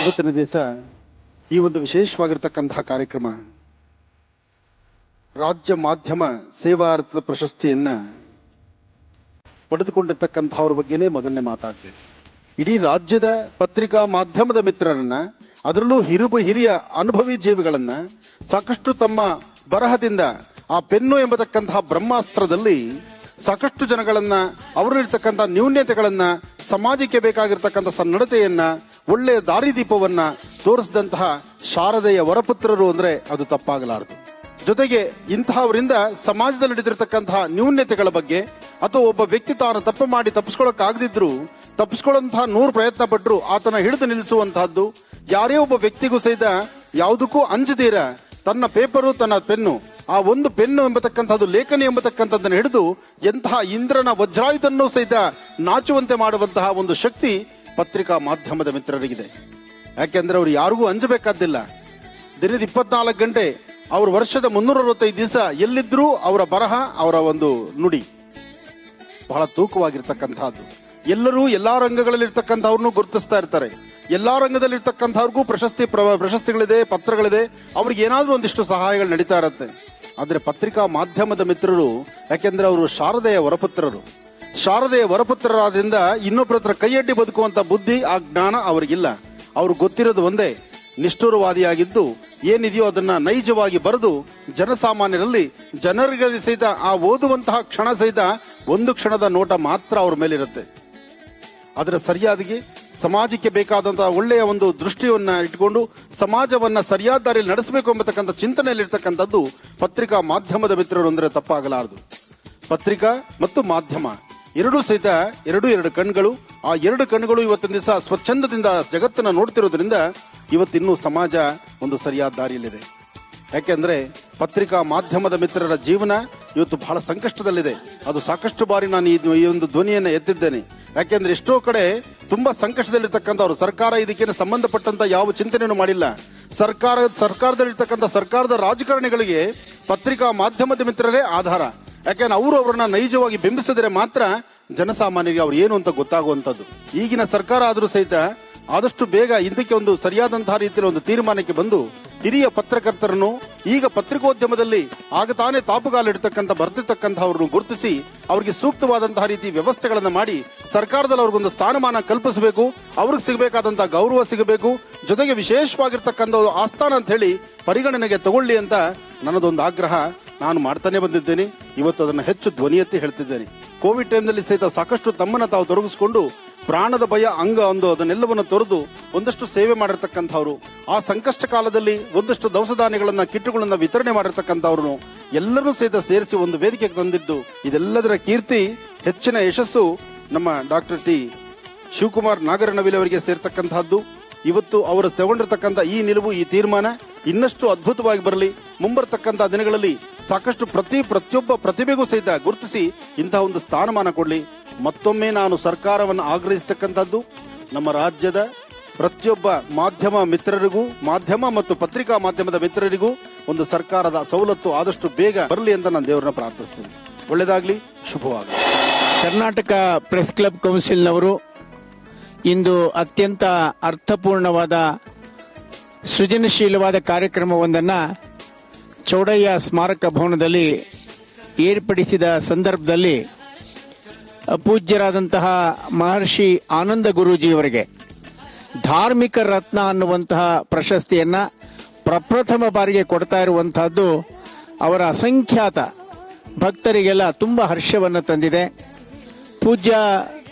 ಇವತ್ತಿನ ದಿವಸ ಈ ಒಂದು ವಿಶೇಷವಾಗಿರ್ತಕ್ಕಂತಹ ಕಾರ್ಯಕ್ರಮ ರಾಜ್ಯ ಮಾಧ್ಯಮ ಸೇವಾರ್ಥ ಪ್ರಶಸ್ತಿಯನ್ನ ಪಡೆದುಕೊಂಡಿರ್ತಕ್ಕಂಥವ್ರ ಬಗ್ಗೆನೇ ಮೊದಲನೇ ಮಾತಾಡ್ತೇನೆ. ಇಡೀ ರಾಜ್ಯದ ಪತ್ರಿಕಾ ಮಾಧ್ಯಮದ ಮಿತ್ರರನ್ನ, ಅದರಲ್ಲೂ ಹಿರಿಯ ಅನುಭವಿ ಜೀವಿಗಳನ್ನ ಸಾಕಷ್ಟು ತಮ್ಮ ಬರಹದಿಂದ ಆ ಪೆನ್ನು ಎಂಬತಕ್ಕಂತಹ ಬ್ರಹ್ಮಾಸ್ತ್ರದಲ್ಲಿ ಸಾಕಷ್ಟು ಜನಗಳನ್ನ, ಅವರಲ್ಲಿರ್ತಕ್ಕಂಥ ನ್ಯೂನ್ಯತೆಗಳನ್ನ, ಸಮಾಜಕ್ಕೆ ಬೇಕಾಗಿರ್ತಕ್ಕಂಥ ಸನ್ನಡತೆಯನ್ನ, ಒಳ್ಳೆಯ ದಾರಿದೀಪವನ್ನ ತೋರಿಸಿದಂತಹ ಶಾರದೆಯ ವರಪುತ್ರರು ಅಂದ್ರೆ ಅದು ತಪ್ಪಾಗಲಾರದು. ಜೊತೆಗೆ ಇಂತಹವರಿಂದ ಸಮಾಜದಲ್ಲಿ ನಡೆದಿರತಕ್ಕಂತಹ ನ್ಯೂನ್ಯತೆಗಳ ಬಗ್ಗೆ ಅಥವಾ ಒಬ್ಬ ವ್ಯಕ್ತಿ ತಾನು ತಪ್ಪು ಮಾಡಿ ತಪ್ಪಿಸ್ಕೊಳ್ಳೋಕ್ಕಾಗದಿದ್ರು ತಪ್ಪಿಸ್ಕೊಳ್ಳುವಂತಹ 100 ಪ್ರಯತ್ನ ಪಟ್ಟರು ಆತನ ಹಿಡಿದು ನಿಲ್ಲಿಸುವಂತಹದ್ದು, ಯಾರೇ ಒಬ್ಬ ವ್ಯಕ್ತಿಗೂ ಸಹಿತ ಯಾವುದಕ್ಕೂ ಅಂಜದೀರ ತನ್ನ ಪೇಪರು, ತನ್ನ ಪೆನ್ನು, ಆ ಒಂದು ಪೆನ್ನು ಎಂಬತಕ್ಕಂಥದ್ದು, ಲೇಖನಿ ಎಂಬತಕ್ಕಂಥದ್ದನ್ನು ಹಿಡಿದು ಎಂತಹ ಇಂದ್ರನ ವಜ್ರಾಯುಧನ್ನು ಸಹಿತ ನಾಚುವಂತೆ ಮಾಡುವಂತಹ ಒಂದು ಶಕ್ತಿ ಪತ್ರಿಕಾ ಮಾಧ್ಯಮದ ಮಿತ್ರರಿಗಿದೆ. ಯಾಕೆಂದ್ರೆ ಅವರು ಯಾರಿಗೂ ಅಂಜಬೇಕಾದ್ದಿಲ್ಲ. ದಿನದ 24 ಗಂಟೆ, ಅವರು ವರ್ಷದ 365 ದಿವಸ ಎಲ್ಲಿದ್ರೂ ಅವರ ಬರಹ, ಅವರ ಒಂದು ನುಡಿ ಬಹಳ ತೂಕವಾಗಿರ್ತಕ್ಕಂಥದ್ದು. ಎಲ್ಲರೂ ಎಲ್ಲಾ ರಂಗಗಳಲ್ಲಿ ಇರ್ತಕ್ಕಂಥವ್ರನ್ನು ಗುರುತಿಸ್ತಾ ಇರ್ತಾರೆ. ಎಲ್ಲಾ ರಂಗದಲ್ಲಿ ಇರ್ತಕ್ಕಂಥವ್ರಿಗೂ ಪ್ರಶಸ್ತಿಗಳಿದೆ, ಪತ್ರಗಳಿದೆ, ಅವ್ರಿಗೆ ಏನಾದ್ರೂ ಒಂದಿಷ್ಟು ಸಹಾಯಗಳು ನಡೀತಾ ಇರತ್ತೆ. ಆದ್ರೆ ಪತ್ರಿಕಾ ಮಾಧ್ಯಮದ ಮಿತ್ರರು, ಯಾಕೆಂದ್ರೆ ಅವರು ಶಾರದೆಯ ವರಪುತ್ರರು. ಶಾರದೆಯ ವರಪುತ್ರರಾದ್ರಿಂದ ಇನ್ನೊಬ್ಬರ ಹತ್ರ ಕೈಯಡ್ಡಿ ಬದುಕುವಂತ ಬುದ್ಧಿ, ಆ ಜ್ಞಾನ ಅವ್ರಿಗಿಲ್ಲ. ಅವ್ರು ಗೊತ್ತಿರೋದು ಒಂದೇ, ನಿಷ್ಠುರವಾದಿಯಾಗಿದ್ದು ಏನಿದೆಯೋ ಅದನ್ನ ನೈಜವಾಗಿ ಬರೆದು ಜನಸಾಮಾನ್ಯರಲ್ಲಿ, ಜನರಿಗೆ ಸಹಿತ ಆ ಓದುವಂತಹ ಕ್ಷಣ ಸಹಿತ ಒಂದು ಕ್ಷಣದ ನೋಟ ಮಾತ್ರ ಅವ್ರ ಮೇಲಿರುತ್ತೆ. ಅದರ ಸರಿಯಾಗಿ ಸಮಾಜಕ್ಕೆ ಬೇಕಾದಂತಹ ಒಳ್ಳೆಯ ಒಂದು ದೃಷ್ಟಿಯನ್ನ ಇಟ್ಕೊಂಡು ಸಮಾಜವನ್ನ ಸರಿಯಾದ ದಾರಿಯಲ್ಲಿ ನಡೆಸಬೇಕು ಎಂಬತಕ್ಕಂಥ ಚಿಂತನೆಯಲ್ಲಿರ್ತಕ್ಕಂಥದ್ದು ಪತ್ರಿಕಾ ಮಾಧ್ಯಮದ ಮಿತ್ರರು ಅಂದ್ರೆ ತಪ್ಪಾಗಲಾರದು. ಪತ್ರಿಕಾ ಮತ್ತು ಮಾಧ್ಯಮ ಎರಡೂ ಸಹಿತ ಎರಡು ಕಣ್ಗಳು. ಆ 2 ಕಣ್ಗಳು ಇವತ್ತಿನ ದಿವಸ ಸ್ವಚ್ಛಂದದಿಂದ ಜಗತ್ತನ್ನ ನೋಡ್ತಿರೋದ್ರಿಂದ ಇವತ್ತಿನ್ನೂ ಸಮಾಜ ಒಂದು ಸರಿಯಾದ ದಾರಿಯಲ್ಲಿದೆ. ಯಾಕೆಂದ್ರೆ ಪತ್ರಿಕಾ ಮಾಧ್ಯಮದ ಮಿತ್ರರ ಜೀವನ ಇವತ್ತು ಬಹಳ ಸಂಕಷ್ಟದಲ್ಲಿದೆ. ಅದು ಸಾಕಷ್ಟು ಬಾರಿ ನಾನು ಈ ಒಂದು ಧ್ವನಿಯನ್ನ ಎತ್ತಿದ್ದೇನೆ. ಯಾಕೆಂದ್ರೆ ಎಷ್ಟೋ ಕಡೆ ತುಂಬಾ ಸಂಕಷ್ಟದಲ್ಲಿರ್ತಕ್ಕಂಥವ್ರು, ಸರ್ಕಾರ ಇದಕ್ಕೆ ಸಂಬಂಧಪಟ್ಟಂತ ಯಾವ ಚಿಂತನೆಯನ್ನು ಮಾಡಿಲ್ಲ. ಸರ್ಕಾರದಲ್ಲಿರ್ತಕ್ಕಂಥ ಸರ್ಕಾರದ ರಾಜಕಾರಣಿಗಳಿಗೆ ಪತ್ರಿಕಾ ಮಾಧ್ಯಮದ ಮಿತ್ರರೇ ಆಧಾರ. ಯಾಕೆಂದ್ರೆ ಅವರು ಅವರನ್ನ ನೈಜವಾಗಿ ಬಿಂಬಿಸಿದರೆ ಮಾತ್ರ ಜನಸಾಮಾನ್ಯರಿಗೆ ಅವ್ರು ಏನು ಅಂತ ಗೊತ್ತಾಗುವಂತದ್ದು. ಈಗಿನ ಸರ್ಕಾರ ಆದರೂ ಸಹಿತ ಆದಷ್ಟು ಬೇಗ ಇದಕ್ಕೆ ಒಂದು ಸರಿಯಾದಂತಹ ರೀತಿಯಲ್ಲಿ ಒಂದು ತೀರ್ಮಾನಕ್ಕೆ ಬಂದು ಹಿರಿಯ ಪತ್ರಕರ್ತರನ್ನು, ಈಗ ಪತ್ರಿಕೋದ್ಯಮದಲ್ಲಿ ಆಗ ತಾನೇ ತಾಪುಗಾಲಿಡ್ತಕ್ಕಂಥ ಬರ್ತಿರ್ತಕ್ಕಂಥವ್ರನ್ನು ಗುರುತಿಸಿ ಅವರಿಗೆ ಸೂಕ್ತವಾದಂತಹ ರೀತಿ ವ್ಯವಸ್ಥೆಗಳನ್ನು ಮಾಡಿ ಸರ್ಕಾರದಲ್ಲಿ ಅವ್ರಿಗೊಂದು ಸ್ಥಾನಮಾನ ಕಲ್ಪಿಸಬೇಕು, ಅವ್ರಿಗೆ ಸಿಗಬೇಕಾದಂತಹ ಗೌರವ ಸಿಗಬೇಕು, ಜೊತೆಗೆ ವಿಶೇಷವಾಗಿರ್ತಕ್ಕಂಥ ಆಸ್ಥಾನ ಅಂತ ಹೇಳಿ ಪರಿಗಣನೆಗೆ ತಗೊಳ್ಳಿ ಅಂತ ನನ್ನದೊಂದು ಆಗ್ರಹ ನಾನು ಮಾಡ್ತಾನೆ ಬಂದಿದ್ದೇನೆ. ಇವತ್ತು ಅದನ್ನು ಹೆಚ್ಚು ಧ್ವನಿ ಎತ್ತಿ ಹೇಳ್ತಿದ್ದೇನೆ. ಕೋವಿಡ್ ಟೈಮ್ನಲ್ಲಿ ಸಹಿತ ಸಾಕಷ್ಟು ತಮ್ಮನ್ನ ತಾವು ತೊಡಗಿಸಿಕೊಂಡು ಪ್ರಾಣದ ಭಯ ಅದನ್ನೆಲ್ಲವನ್ನು ತೊರೆದು ಒಂದಷ್ಟು ಸೇವೆ ಮಾಡಿರ್ತಕ್ಕಂಥವ್ರು, ಆ ಸಂಕಷ್ಟ ಕಾಲದಲ್ಲಿ ಒಂದಷ್ಟು ದವಸ ಧಾನ್ಯಗಳನ್ನ, ಕಿಟ್ಟುಗಳನ್ನ ವಿತರಣೆ ಮಾಡಿರ್ತಕ್ಕಂಥವ್ರು ಎಲ್ಲರೂ ಸಹಿತ ಸೇರಿಸಿ ಒಂದು ವೇದಿಕೆಗೆ ತಂದಿದ್ದು, ಇದೆಲ್ಲದರ ಕೀರ್ತಿ, ಹೆಚ್ಚಿನ ಯಶಸ್ಸು ನಮ್ಮ ಡಾಕ್ಟರ್ ಟಿ ಶಿವಕುಮಾರ್ ನಾಗರನವಿಲೆ ಅವರಿಗೆ ಸೇರ್ತಕ್ಕಂತಹದ್ದು. ಇವತ್ತು ಅವರು ತಗೊಂಡಿರ್ತಕ್ಕಂಥ ಈ ನಿಲುವು, ಈ ತೀರ್ಮಾನ ಇನ್ನಷ್ಟು ಅದ್ಭುತವಾಗಿ ಬರಲಿ. ಮುಂಬರ್ತಕ್ಕಂಥ ದಿನಗಳಲ್ಲಿ ಸಾಕಷ್ಟು ಪ್ರತಿಯೊಬ್ಬ ಪ್ರತಿಭೆಗೂ ಸಹಿತ ಗುರುತಿಸಿ ಇಂತಹ ಒಂದು ಸ್ಥಾನಮಾನ ಕೊಡಲಿ. ಮತ್ತೊಮ್ಮೆ ನಾನು ಸರ್ಕಾರವನ್ನು ಆಗ್ರಹಿಸತಕ್ಕಂಥದ್ದು, ನಮ್ಮ ರಾಜ್ಯದ ಪ್ರತಿಯೊಬ್ಬ ಮಾಧ್ಯಮ ಮಿತ್ರರಿಗೂ, ಮಾಧ್ಯಮ ಮತ್ತು ಪತ್ರಿಕಾ ಮಾಧ್ಯಮದ ಮಿತ್ರರಿಗೂ ಒಂದು ಸರ್ಕಾರದ ಸವಲತ್ತು ಆದಷ್ಟು ಬೇಗ ಬರಲಿ ಅಂತ ನಾನು ದೇವರನ್ನ ಪ್ರಾರ್ಥಿಸ್ತೇನೆ. ಒಳ್ಳೆಯದಾಗ್ಲಿ, ಶುಭವಾಗಲಿ. ಕರ್ನಾಟಕ ಪ್ರೆಸ್ ಕ್ಲಬ್ ಕೌನ್ಸಿಲ್ನವರು ಇಂದು ಅತ್ಯಂತ ಅರ್ಥಪೂರ್ಣವಾದ ಸೃಜನಶೀಲವಾದ ಕಾರ್ಯಕ್ರಮವೊಂದನ್ನು ಚೌಡಯ್ಯ ಸ್ಮಾರಕ ಭವನದಲ್ಲಿ ಏರ್ಪಡಿಸಿದ ಸಂದರ್ಭದಲ್ಲಿ ಪೂಜ್ಯರಾದಂತಹ ಮಹರ್ಷಿ ಆನಂದ ಗುರೂಜಿಯವರಿಗೆ ಧಾರ್ಮಿಕ ರತ್ನ ಅನ್ನುವಂತಹ ಪ್ರಶಸ್ತಿಯನ್ನ ಪ್ರಪ್ರಥಮ ಬಾರಿಗೆ ಕೊಡ್ತಾ ಇರುವಂತಹದ್ದು ಅವರ ಅಸಂಖ್ಯಾತ ಭಕ್ತರಿಗೆಲ್ಲ ತುಂಬಾ ಹರ್ಷವನ್ನು ತಂದಿದೆ. ಪೂಜ್ಯ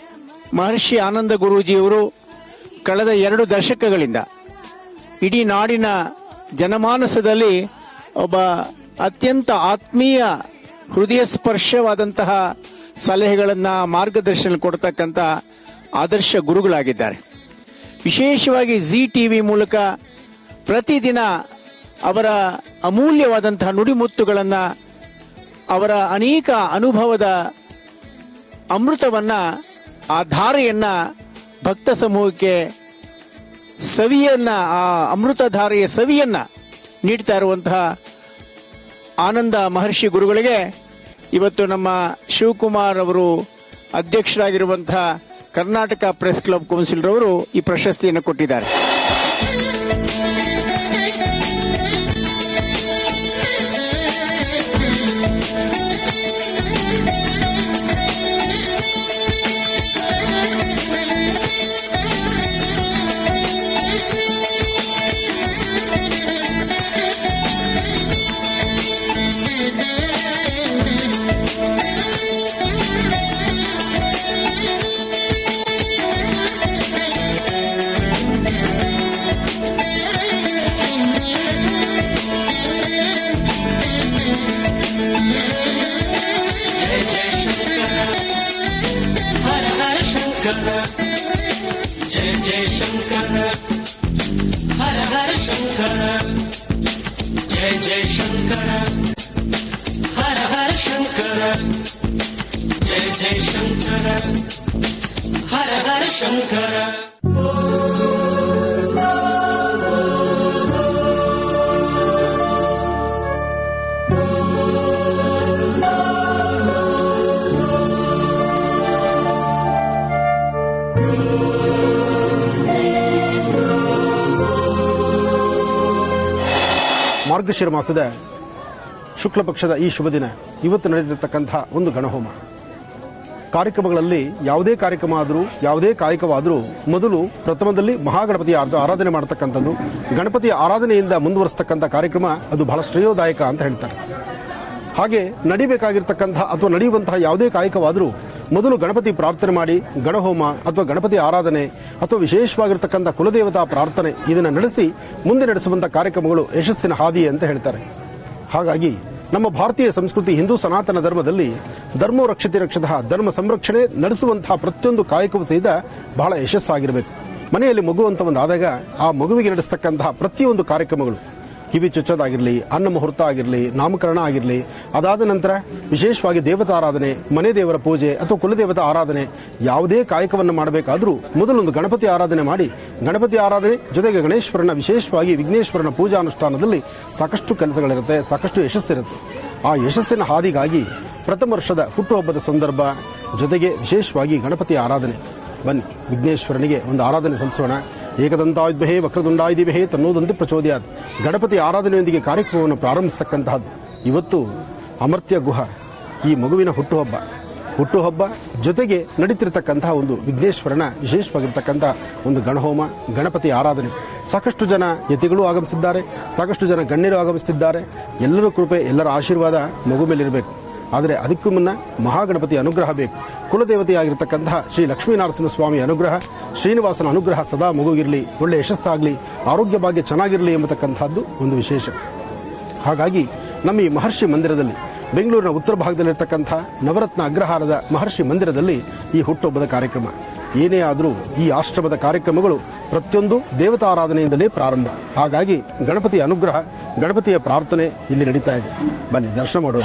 ಮಹರ್ಷಿ ಆನಂದ ಗುರೂಜಿಯವರು ಕಳೆದ 2 ದಶಕಗಳಿಂದ ಇಡೀ ನಾಡಿನ ಜನಮಾನಸದಲ್ಲಿ ಒಬ್ಬ ಅತ್ಯಂತ ಆತ್ಮೀಯ ಹೃದಯ ಸ್ಪರ್ಶವಾದಂತಹ ಸಲಹೆಗಳನ್ನು, ಮಾರ್ಗದರ್ಶನ ಕೊಡ್ತಕ್ಕಂಥ ಆದರ್ಶ ಗುರುಗಳಾಗಿದ್ದಾರೆ. ವಿಶೇಷವಾಗಿ ಜಿ ಟಿವಿ ಮೂಲಕ ಪ್ರತಿದಿನ ಅವರ ಅಮೂಲ್ಯವಾದಂತಹ ನುಡಿಮುತ್ತುಗಳನ್ನು, ಅವರ ಅನೇಕ ಅನುಭವದ ಅಮೃತವನ್ನ, ಆ ಧಾರೆಯನ್ನ ಭಕ್ತ ಸಮೂಹಕ್ಕೆ ಸವಿಯನ್ನ, ಆ ಅಮೃತಧಾರೆಯ ಸವಿಯನ್ನ ನೀಡ್ತಾ ಇರುವಂತಹ ಆನಂದ ಮಹರ್ಷಿ ಗುರುಗಳಿಗೆ ಇವತ್ತು ನಮ್ಮ ಶಿವಕುಮಾರ್ ಅವರು ಅಧ್ಯಕ್ಷರಾಗಿರುವಂತಹ ಕರ್ನಾಟಕ ಪ್ರೆಸ್ ಕ್ಲಬ್ ಕೌನ್ಸಿಲ್ ರವರು ಈ ಪ್ರಶಸ್ತಿಯನ್ನು ಕೊಟ್ಟಿದ್ದಾರೆ. ಶಂಕರ ಜಯ ಜಯ ಶಂಕರ ಹರ ಹರ ಶಂಕರ ಜಯ ಜಯ ಶಂಕರ ಹರ ಹರ ಶಂಕರ ಜಯ ಜಯ ಶಂಕರ ಹರ ಹರ ಶಂಕರ. ಮಾರ್ಗಶಿರ ಮಾಸದ ಶುಕ್ಲ ಪಕ್ಷದ ಈ ಶುಭ ದಿನ ಇವತ್ತು ನಡೆದಿರತಕ್ಕಂಥ ಒಂದು ಗಣಹೋಮ ಕಾರ್ಯಕ್ರಮಗಳಲ್ಲಿ ಯಾವುದೇ ಕಾರ್ಯಕ್ರಮ ಆದರೂ ಯಾವುದೇ ಕಾಯಕವಾದರೂ ಮೊದಲು ಪ್ರಥಮದಲ್ಲಿ ಮಹಾಗಣಪತಿಯ ಆರಾಧನೆ ಮಾಡತಕ್ಕಂಥದ್ದು, ಗಣಪತಿಯ ಆರಾಧನೆಯಿಂದ ಮುಂದುವರಿಸತಕ್ಕಂಥ ಕಾರ್ಯಕ್ರಮ ಅದು ಬಹಳ ಶ್ರೇಯೋದಾಯಕ ಅಂತ ಹೇಳ್ತಾರೆ. ಹಾಗೆ ನಡಿಬೇಕಾಗಿರ್ತಕ್ಕಂಥ ಅಥವಾ ನಡೆಯುವಂತಹ ಯಾವುದೇ ಕಾಯಕವಾದರೂ ಮೊದಲು ಗಣಪತಿ ಪ್ರಾರ್ಥನೆ ಮಾಡಿ ಗಣಹೋಮ ಅಥವಾ ಗಣಪತಿ ಆರಾಧನೆ ಅಥವಾ ವಿಶೇಷವಾಗಿರ್ತಕ್ಕಂಥ ಕುಲದೇವತಾ ಪ್ರಾರ್ಥನೆ ಇದನ್ನು ನಡೆಸಿ ಮುಂದೆ ನಡೆಸುವಂತಹ ಕಾರ್ಯಕ್ರಮಗಳು ಯಶಸ್ಸಿನ ಹಾದಿ ಅಂತ ಹೇಳ್ತಾರೆ. ಹಾಗಾಗಿ ನಮ್ಮ ಭಾರತೀಯ ಸಂಸ್ಕೃತಿ ಹಿಂದೂ ಸನಾತನ ಧರ್ಮದಲ್ಲಿ ಧರ್ಮೋ ರಕ್ಷತೆ ರಕ್ಷತಃ, ಧರ್ಮ ಸಂರಕ್ಷಣೆ ನಡೆಸುವಂತಹ ಪ್ರತಿಯೊಂದು ಕಾಯಕವೂ ಸಹಿತ ಬಹಳ ಯಶಸ್ಸಾಗಿರಬೇಕು. ಮನೆಯಲ್ಲಿ ಮಗು ಅಂತ ಒಂದಾದಾಗ ಆ ಮಗುವಿಗೆ ನಡೆಸ್ತಕ್ಕಂತಹ ಪ್ರತಿಯೊಂದು ಕಾರ್ಯಕ್ರಮಗಳು, ಕಿವಿ ಚುಚ್ಚೋದಾಗಿರಲಿ, ಅನ್ನ ಮುಹೂರ್ತ ಆಗಿರಲಿ, ನಾಮಕರಣ ಆಗಿರಲಿ, ಅದಾದ ನಂತರ ವಿಶೇಷವಾಗಿ ದೇವತಾರಾಧನೆ, ಮನೆ ದೇವರ ಪೂಜೆ ಅಥವಾ ಕುಲದೇವತಾ ಆರಾಧನೆ, ಯಾವುದೇ ಕಾಯಕವನ್ನು ಮಾಡಬೇಕಾದರೂ ಮೊದಲೊಂದು ಗಣಪತಿ ಆರಾಧನೆ ಮಾಡಿ, ಗಣಪತಿ ಆರಾಧನೆ ಜೊತೆಗೆ ಗಣೇಶ್ವರನ ವಿಶೇಷವಾಗಿ ವಿಘ್ನೇಶ್ವರನ ಪೂಜಾನುಷ್ಠಾನದಲ್ಲಿ ಸಾಕಷ್ಟು ಕೆಲಸಗಳಿರುತ್ತೆ, ಸಾಕಷ್ಟು ಯಶಸ್ಸಿರುತ್ತೆ. ಆ ಯಶಸ್ಸಿನ ಹಾದಿಗಾಗಿ ಪ್ರಥಮ ವರ್ಷದ ಹುಟ್ಟುಹಬ್ಬದ ಸಂದರ್ಭ ಜೊತೆಗೆ ವಿಶೇಷವಾಗಿ ಗಣಪತಿ ಆರಾಧನೆ. ಬನ್ನಿ ವಿಘ್ನೇಶ್ವರನಿಗೆ ಒಂದು ಆರಾಧನೆ ಸಲ್ಲಿಸೋಣ. ಏಕದಂತಾಯುಧ್ಮಹೇ ವಕ್ರದುಂಡಾಯುಧಿಮಹೇ ತನ್ನೋದಂತೆ ಪ್ರಚೋದಯಾತ್. ಗಣಪತಿ ಆರಾಧನೆಯೊಂದಿಗೆ ಕಾರ್ಯಕ್ರಮವನ್ನು ಪ್ರಾರಂಭಿಸತಕ್ಕಂತಹದ್ದು. ಇವತ್ತು ಅಮರ್ತ್ಯ ಗುಹ ಈ ಮಗುವಿನ ಹುಟ್ಟುಹಬ್ಬ ಜೊತೆಗೆ ನಡೀತಿರತಕ್ಕಂತಹ ಒಂದು ವಿಘ್ನೇಶ್ವರನ ವಿಶೇಷವಾಗಿರ್ತಕ್ಕಂಥ ಒಂದು ಗಣಹೋಮ, ಗಣಪತಿ ಆರಾಧನೆ. ಸಾಕಷ್ಟು ಜನ ಯತಿಗಳು ಆಗಮಿಸಿದ್ದಾರೆ, ಸಾಕಷ್ಟು ಜನ ಗಣ್ಯರು ಆಗಮಿಸುತ್ತಿದ್ದಾರೆ. ಎಲ್ಲರ ಕೃಪೆ, ಎಲ್ಲರ ಆಶೀರ್ವಾದ ಮಗು ಮೇಲಿರಬೇಕು. ಆದರೆ ಅದಕ್ಕೂ ಮುನ್ನ ಮಹಾಗಣಪತಿ ಅನುಗ್ರಹ ಬೇಕು. ಕುಲದೇವತೆಯಾಗಿರ್ತಕ್ಕಂತಹ ಶ್ರೀ ಲಕ್ಷ್ಮೀನರಸಿಂಹ ಸ್ವಾಮಿ ಅನುಗ್ರಹ, ಶ್ರೀನಿವಾಸನ ಅನುಗ್ರಹ ಸದಾ ಮಗುವಿಗಿರಲಿ, ಒಳ್ಳೆ ಯಶಸ್ಸಾಗಲಿ, ಆರೋಗ್ಯ ಭಾಗ್ಯ ಚೆನ್ನಾಗಿರಲಿ ಎಂಬತಕ್ಕಂಥದ್ದು ಒಂದು ವಿಶೇಷ. ಹಾಗಾಗಿ ನಮ್ಮ ಈ ಮಹರ್ಷಿ ಮಂದಿರದಲ್ಲಿ, ಬೆಂಗಳೂರಿನ ಉತ್ತರ ಭಾಗದಲ್ಲಿರ್ತಕ್ಕಂಥ ನವರತ್ನ ಅಗ್ರಹಾರದ ಮಹರ್ಷಿ ಮಂದಿರದಲ್ಲಿ ಈ ಹುಟ್ಟುಹಬ್ಬದ ಕಾರ್ಯಕ್ರಮ. ಏನೇ ಆದರೂ ಈ ಆಶ್ರಮದ ಕಾರ್ಯಕ್ರಮಗಳು ಪ್ರತಿಯೊಂದು ದೇವತಾರಾಧನೆಯಿಂದಲೇ ಪ್ರಾರಂಭ. ಹಾಗಾಗಿ ಗಣಪತಿಯ ಅನುಗ್ರಹ, ಗಣಪತಿಯ ಪ್ರಾರ್ಥನೆ ಇಲ್ಲಿ ನಡೀತಾ ಇದೆ. ಬನ್ನಿ ದರ್ಶನ ಮಾಡೋಣ.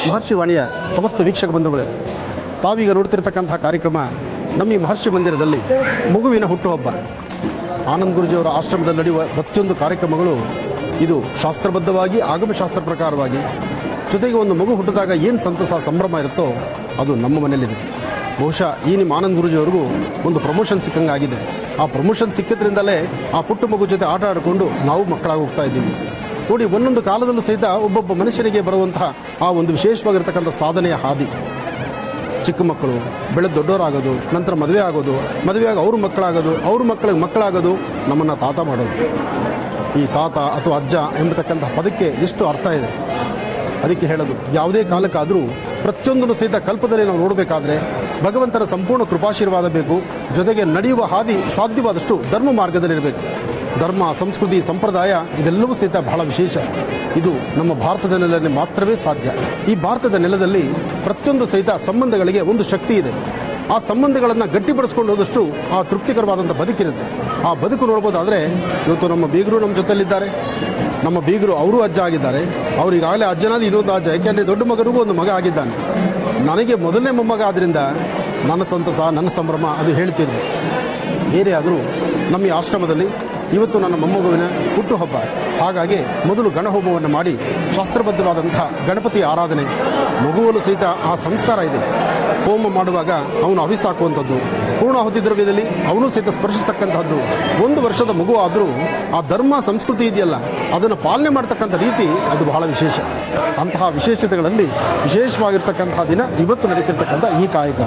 ಮಹರ್ಷಿ ವಾಣಿಯ ಸಮಸ್ತ ವೀಕ್ಷಕ ಬಂಧುಗಳೇ, ತಾವೀಗ ನೋಡ್ತಿರ್ತಕ್ಕಂಥ ಕಾರ್ಯಕ್ರಮ ನಮ್ಮ ಈ ಮಹರ್ಷಿ ಮಂದಿರದಲ್ಲಿ ಮಗುವಿನ ಹುಟ್ಟುಹಬ್ಬ. ಆನಂದ್ ಗುರೂಜಿಯವರ ಆಶ್ರಮದಲ್ಲಿ ನಡೆಯುವ ಪ್ರತಿಯೊಂದು ಕಾರ್ಯಕ್ರಮಗಳು ಇದು ಶಾಸ್ತ್ರಬದ್ಧವಾಗಿ, ಆಗಮಶಾಸ್ತ್ರ ಪ್ರಕಾರವಾಗಿ, ಜೊತೆಗೆ ಒಂದು ಮಗು ಹುಟ್ಟಿದಾಗ ಏನು ಸಂತಸ ಸಂಭ್ರಮ ಇರುತ್ತೋ ಅದು ನಮ್ಮ ಮನೆಯಲ್ಲಿದೆ. ಬಹುಶಃ ಈ ನಿಮ್ಮ ಆನಂದ್ ಗುರೂಜಿಯವರಿಗೂ ಒಂದು ಪ್ರಮೋಷನ್ ಸಿಕ್ಕಂಗಾಗಿದೆ. ಆ ಪ್ರಮೋಷನ್ ಸಿಕ್ಕಿದ್ರಿಂದಲೇ ಆ ಪುಟ್ಟ ಮಗು ಜೊತೆ ಆಟ ಆಡಿಕೊಂಡು ನಾವು ಮಕ್ಕಳಾಗಿ ಹೋಗ್ತಾ ಇದ್ದೀವಿ. ನೋಡಿ, ಒಂದೊಂದು ಕಾಲದಲ್ಲೂ ಸಹಿತ ಒಬ್ಬೊಬ್ಬ ಮನುಷ್ಯನಿಗೆ ಬರುವಂತಹ ಆ ಒಂದು ವಿಶೇಷವಾಗಿರ್ತಕ್ಕಂಥ ಸಾಧನೆಯ ಹಾದಿ. ಚಿಕ್ಕ ಮಕ್ಕಳು ಬೆಳೆದು ದೊಡ್ಡವರಾಗೋದು, ನಂತರ ಮದುವೆ ಆಗೋದು, ಮದುವೆಯಾಗಿ ಅವ್ರ ಮಕ್ಕಳಾಗೋದು, ಅವ್ರ ಮಕ್ಕಳಿಗೆ ಮಕ್ಕಳಾಗೋದು, ನಮ್ಮನ್ನು ತಾತ ಮಾಡೋದು. ಈ ತಾತ ಅಥವಾ ಅಜ್ಜ ಎಂಬತಕ್ಕಂಥ ಪದಕ್ಕೆ ಎಷ್ಟು ಅರ್ಥ ಇದೆ. ಅದಕ್ಕೆ ಹೇಳೋದು, ಯಾವುದೇ ಕಾಲಕ್ಕಾದರೂ ಪ್ರತಿಯೊಂದನ್ನು ಸಹಿತ ಕಲ್ಪದಲ್ಲಿ ನಾವು ನೋಡಬೇಕಾದ್ರೆ ಭಗವಂತನ ಸಂಪೂರ್ಣ ಕೃಪಾಶೀರ್ವಾದ ಬೇಕು. ಜೊತೆಗೆ ನಡೆಯುವ ಹಾದಿ ಸಾಧ್ಯವಾದಷ್ಟು ಧರ್ಮ ಮಾರ್ಗದಲ್ಲಿರಬೇಕು. ಧರ್ಮ, ಸಂಸ್ಕೃತಿ, ಸಂಪ್ರದಾಯ ಇದೆಲ್ಲವೂ ಸಹಿತ ಬಹಳ ವಿಶೇಷ. ಇದು ನಮ್ಮ ಭಾರತದ ನೆಲದಲ್ಲಿ ಮಾತ್ರವೇ ಸಾಧ್ಯ. ಈ ಭಾರತದ ನೆಲದಲ್ಲಿ ಪ್ರತಿಯೊಂದು ಸಹಿತ ಸಂಬಂಧಗಳಿಗೆ ಒಂದು ಶಕ್ತಿ ಇದೆ. ಆ ಸಂಬಂಧಗಳನ್ನು ಗಟ್ಟಿಪಡಿಸ್ಕೊಂಡು ಹೋದಷ್ಟು ಆ ತೃಪ್ತಿಕರವಾದಂಥ ಬದುಕಿರುತ್ತೆ. ಆ ಬದುಕು ನೋಡ್ಬೋದಾದರೆ ಇವತ್ತು ನಮ್ಮ ಬೀಗರು ನಮ್ಮ ಜೊತೆಲಿದ್ದಾರೆ. ನಮ್ಮ ಬೀಗರು ಅವರು ಅಜ್ಜ ಆಗಿದ್ದಾರೆ. ಅವರು ಈಗಾಗಲೇ ಅಜ್ಜನಲ್ಲಿ ಇನ್ನೊಂದು ಅಜ್ಜ, ಯಾಕೆಂದರೆ ದೊಡ್ಡ ಮಗನಿಗೂ ಒಂದು ಮಗ ಆಗಿದ್ದಾನೆ. ನನಗೆ ಮೊದಲನೇ ಮೊಮ್ಮಗ ಆದ್ದರಿಂದ ನನ್ನ ಸಂತಸ, ನನ್ನ ಸಂಭ್ರಮ ಅದು ಹೇಳ್ತಿರ್ದು. ಏನೇ ಆದರೂ ನಮ್ಮ ಈ ಆಶ್ರಮದಲ್ಲಿ ಇವತ್ತು ನನ್ನ ಮೊಮ್ಮಗುವಿನ ಹುಟ್ಟುಹಬ್ಬ. ಹಾಗಾಗಿ ಮೊದಲು ಗಣಹೋಮವನ್ನು ಮಾಡಿ ಶಾಸ್ತ್ರಬದ್ಧವಾದಂಥ ಗಣಪತಿ ಆರಾಧನೆ, ಮಗುವಲ್ಲೂ ಸಹಿತ ಆ ಸಂಸ್ಕಾರ ಇದೆ. ಹೋಮ ಮಾಡುವಾಗ ಅವನು ಹವಿಸಾಕುವಂಥದ್ದು, ಪೂರ್ಣಾಹುತಿ ದ್ರವ್ಯದಲ್ಲಿ ಅವನು ಸಹಿತ ಸ್ಪರ್ಶಿಸತಕ್ಕಂಥದ್ದು. 1 ವರ್ಷದ ಮಗು ಆದರೂ ಆ ಧರ್ಮ ಸಂಸ್ಕೃತಿ ಇದೆಯಲ್ಲ, ಅದನ್ನು ಪಾಲನೆ ಮಾಡ್ತಕ್ಕಂಥ ರೀತಿ ಅದು ಬಹಳ ವಿಶೇಷ. ಅಂತಹ ವಿಶೇಷತೆಗಳಲ್ಲಿ ವಿಶೇಷವಾಗಿರ್ತಕ್ಕಂಥ ದಿನ ಇವತ್ತು ನಡೀತಿರ್ತಕ್ಕಂಥ ಈ ಕಾಯಕ.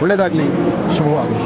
ಒಳ್ಳೆಯದಾಗಲಿ, ಶುಭವಾಗಲಿ.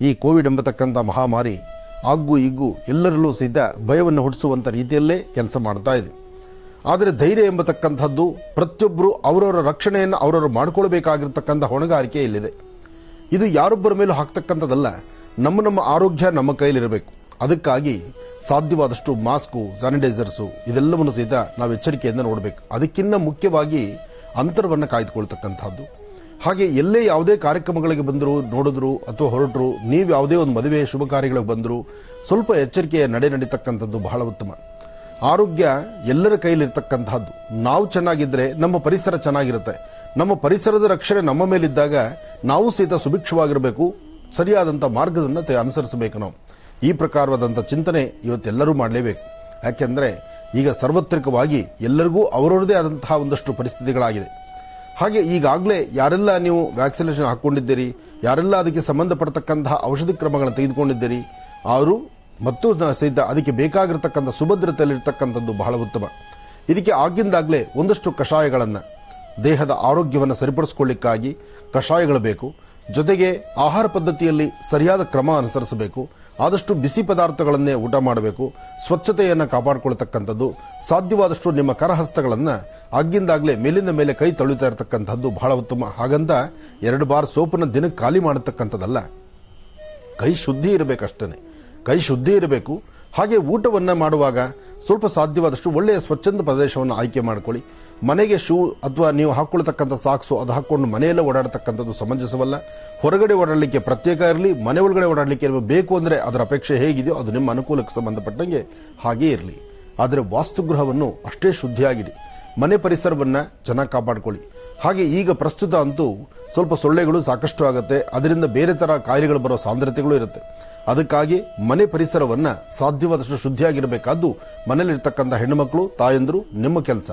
ಈ ಕೋವಿಡ್ ಎಂಬತಕ್ಕಂಥ ಮಹಾಮಾರಿ ಆಗ್ಗೂ ಈಗೂ ಎಲ್ಲರಲ್ಲೂ ಸಹಿತ ಭಯವನ್ನು ಹುಟ್ಟಿಸುವಂಥ ರೀತಿಯಲ್ಲೇ ಕೆಲಸ ಮಾಡ್ತಾ ಇದೆ. ಆದರೆ ಧೈರ್ಯ ಎಂಬತಕ್ಕಂಥದ್ದು ಪ್ರತಿಯೊಬ್ಬರು ಅವರವರ ರಕ್ಷಣೆಯನ್ನು ಅವರವರು ಮಾಡಿಕೊಳ್ಬೇಕಾಗಿರ್ತಕ್ಕಂಥ ಹೊಣೆಗಾರಿಕೆ ಇಲ್ಲಿದೆ. ಇದು ಯಾರೊಬ್ಬರ ಮೇಲೂ ಹಾಕ್ತಕ್ಕಂಥದ್ದಲ್ಲ. ನಮ್ಮ ಆರೋಗ್ಯ ನಮ್ಮ ಕೈಲಿರಬೇಕು. ಅದಕ್ಕಾಗಿ ಸಾಧ್ಯವಾದಷ್ಟು ಮಾಸ್ಕು, ಸ್ಯಾನಿಟೈಸರ್ಸು ಇದೆಲ್ಲವನ್ನು ಸಹಿತ ನಾವು ಎಚ್ಚರಿಕೆಯಿಂದ ನೋಡಬೇಕು. ಅದಕ್ಕಿಂತ ಮುಖ್ಯವಾಗಿ ಅಂತರವನ್ನು ಕಾಯ್ದುಕೊಳ್ತಕ್ಕಂಥದ್ದು. ಹಾಗೆ ಎಲ್ಲೇ ಯಾವುದೇ ಕಾರ್ಯಕ್ರಮಗಳಿಗೆ ಬಂದರೂ ನೋಡಿದ್ರು ಅಥವಾ ಹೊರಟರು, ನೀವು ಯಾವುದೇ ಒಂದು ಮದುವೆ ಶುಭ ಕಾರ್ಯಗಳಿಗೆ ಬಂದರೂ ಸ್ವಲ್ಪ ಎಚ್ಚರಿಕೆಯ ನಡೀತಕ್ಕಂಥದ್ದು ಬಹಳ ಉತ್ತಮ. ಆರೋಗ್ಯ ಎಲ್ಲರ ಕೈಲಿರ್ತಕ್ಕಂಥದ್ದು. ನಾವು ಚೆನ್ನಾಗಿದ್ದರೆ ನಮ್ಮ ಪರಿಸರ ಚೆನ್ನಾಗಿರುತ್ತೆ. ನಮ್ಮ ಪರಿಸರದ ರಕ್ಷಣೆ ನಮ್ಮ ಮೇಲಿದ್ದಾಗ ನಾವು ಸಹಿತ ಸುಭಿಕ್ಷವಾಗಿರಬೇಕು. ಸರಿಯಾದಂಥ ಮಾರ್ಗವನ್ನು ಅನುಸರಿಸಬೇಕು. ನಾವು ಈ ಪ್ರಕಾರವಾದಂಥ ಚಿಂತನೆ ಇವತ್ತೆಲ್ಲರೂ ಮಾಡಲೇಬೇಕು. ಯಾಕೆಂದರೆ ಈಗ ಸಾರ್ವತ್ರಿಕವಾಗಿ ಎಲ್ಲರಿಗೂ ಅವರವರದೇ ಆದಂತಹ ಒಂದಷ್ಟು ಪರಿಸ್ಥಿತಿಗಳಾಗಿದೆ. ಹಾಗೆ ಈಗಾಗಲೇ ಯಾರೆಲ್ಲ ನೀವು ವ್ಯಾಕ್ಸಿನೇಷನ್ ಹಾಕ್ಕೊಂಡಿದ್ದೀರಿ, ಯಾರೆಲ್ಲ ಅದಕ್ಕೆ ಸಂಬಂಧಪಡತಕ್ಕಂತಹ ಔಷಧಿ ಕ್ರಮಗಳನ್ನು ತೆಗೆದುಕೊಂಡಿದ್ದೀರಿ, ಅವರು ಮತ್ತು ಸಹಿತ ಅದಕ್ಕೆ ಬೇಕಾಗಿರ್ತಕ್ಕಂಥ ಸುಭದ್ರತೆಯಲ್ಲಿರ್ತಕ್ಕಂಥದ್ದು ಬಹಳ ಉತ್ತಮ. ಇದಕ್ಕೆ ಆಗಿಂದಾಗಲೇ ಒಂದಷ್ಟು ಕಷಾಯಗಳನ್ನು, ದೇಹದ ಆರೋಗ್ಯವನ್ನು ಸರಿಪಡಿಸಿಕೊಳ್ಳಿಕ್ಕಾಗಿ ಕಷಾಯಗಳು ಬೇಕು. ಜೊತೆಗೆ ಆಹಾರ ಪದ್ಧತಿಯಲ್ಲಿ ಸರಿಯಾದ ಕ್ರಮ ಅನುಸರಿಸಬೇಕು. ಆದಷ್ಟು ಬಿಸಿ ಪದಾರ್ಥಗಳನ್ನೇ ಊಟ ಮಾಡಬೇಕು. ಸ್ವಚ್ಛತೆಯನ್ನು ಕಾಪಾಡಿಕೊಳ್ಳತಕ್ಕಂಥದ್ದು. ಸಾಧ್ಯವಾದಷ್ಟು ನಿಮ್ಮ ಕರಹಸ್ತಗಳನ್ನು ಆಗಿಂದಾಗಲೇ ಮೇಲಿನ ಮೇಲೆ ಕೈ ತೊಳಿತಾ ಇರತಕ್ಕಂಥದ್ದು ಬಹಳ ಉತ್ತಮ. ಹಾಗಂತ 2 ಬಾರ್ ಸೋಪನ್ನು ದಿನಕ್ಕೆ ಖಾಲಿ ಮಾಡತಕ್ಕಂಥದ್ದಲ್ಲ. ಕೈ ಶುದ್ಧಿ ಇರಬೇಕಷ್ಟೇ. ಕೈ ಶುದ್ಧಿ ಇರಬೇಕು. ಹಾಗೆ ಊಟವನ್ನು ಮಾಡುವಾಗ ಸ್ವಲ್ಪ ಸಾಧ್ಯವಾದಷ್ಟು ಒಳ್ಳೆಯ ಸ್ವಚ್ಛಂದ ಪ್ರದೇಶವನ್ನು ಆಯ್ಕೆ ಮಾಡಿಕೊಳ್ಳಿ. ಮನೆಗೆ ಶೂ ಅಥವಾ ನೀವು ಹಾಕೊಳ್ತಕ್ಕಂಥ ಸಾಕ್ಸು ಅದು ಹಾಕೊಂಡು ಮನೆಯಲ್ಲೇ ಓಡಾಡತಕ್ಕಂಥದ್ದು ಸಮಂಜಸವಲ್ಲ. ಹೊರಗಡೆ ಓಡಾಡಲಿಕ್ಕೆ ಪ್ರತ್ಯೇಕ ಇರಲಿ, ಮನೆ ಒಳಗಡೆ ಓಡಾಡಲಿಕ್ಕೆ ಬೇಕು ಅಂದರೆ ಅದರ ಅಪೇಕ್ಷೆ ಹೇಗಿದೆಯೋ ಅದು ನಿಮ್ಮ ಅನುಕೂಲಕ್ಕೆ ಸಂಬಂಧಪಟ್ಟಂಗೆ ಹಾಗೇ ಇರಲಿ. ಆದರೆ ವಾಸ್ತುಗೃಹವನ್ನು ಅಷ್ಟೇ ಶುದ್ಧಿಯಾಗಿಡಿ. ಮನೆ ಪರಿಸರವನ್ನು ಚೆನ್ನಾಗಿ ಕಾಪಾಡಿಕೊಳ್ಳಿ. ಹಾಗೆ ಈಗ ಪ್ರಸ್ತುತ ಅಂತೂ ಸ್ವಲ್ಪ ಸೊಳ್ಳೆಗಳು ಸಾಕಷ್ಟು ಆಗುತ್ತೆ. ಅದರಿಂದ ಬೇರೆ ಥರ ಕಾಯಿಲೆಗಳು ಬರೋ ಸಾಂದ್ರತೆಗಳು ಇರುತ್ತೆ. ಅದಕ್ಕಾಗಿ ಮನೆ ಪರಿಸರವನ್ನ ಸಾಧ್ಯವಾದಷ್ಟು ಶುದ್ಧಿಯಾಗಿರಬೇಕಾದ್ದು ಮನೆಯಲ್ಲಿರ್ತಕ್ಕಂಥ ಹೆಣ್ಣುಮಕ್ಕಳು, ತಾಯಂದ್ರು ನಿಮ್ಮ ಕೆಲಸ.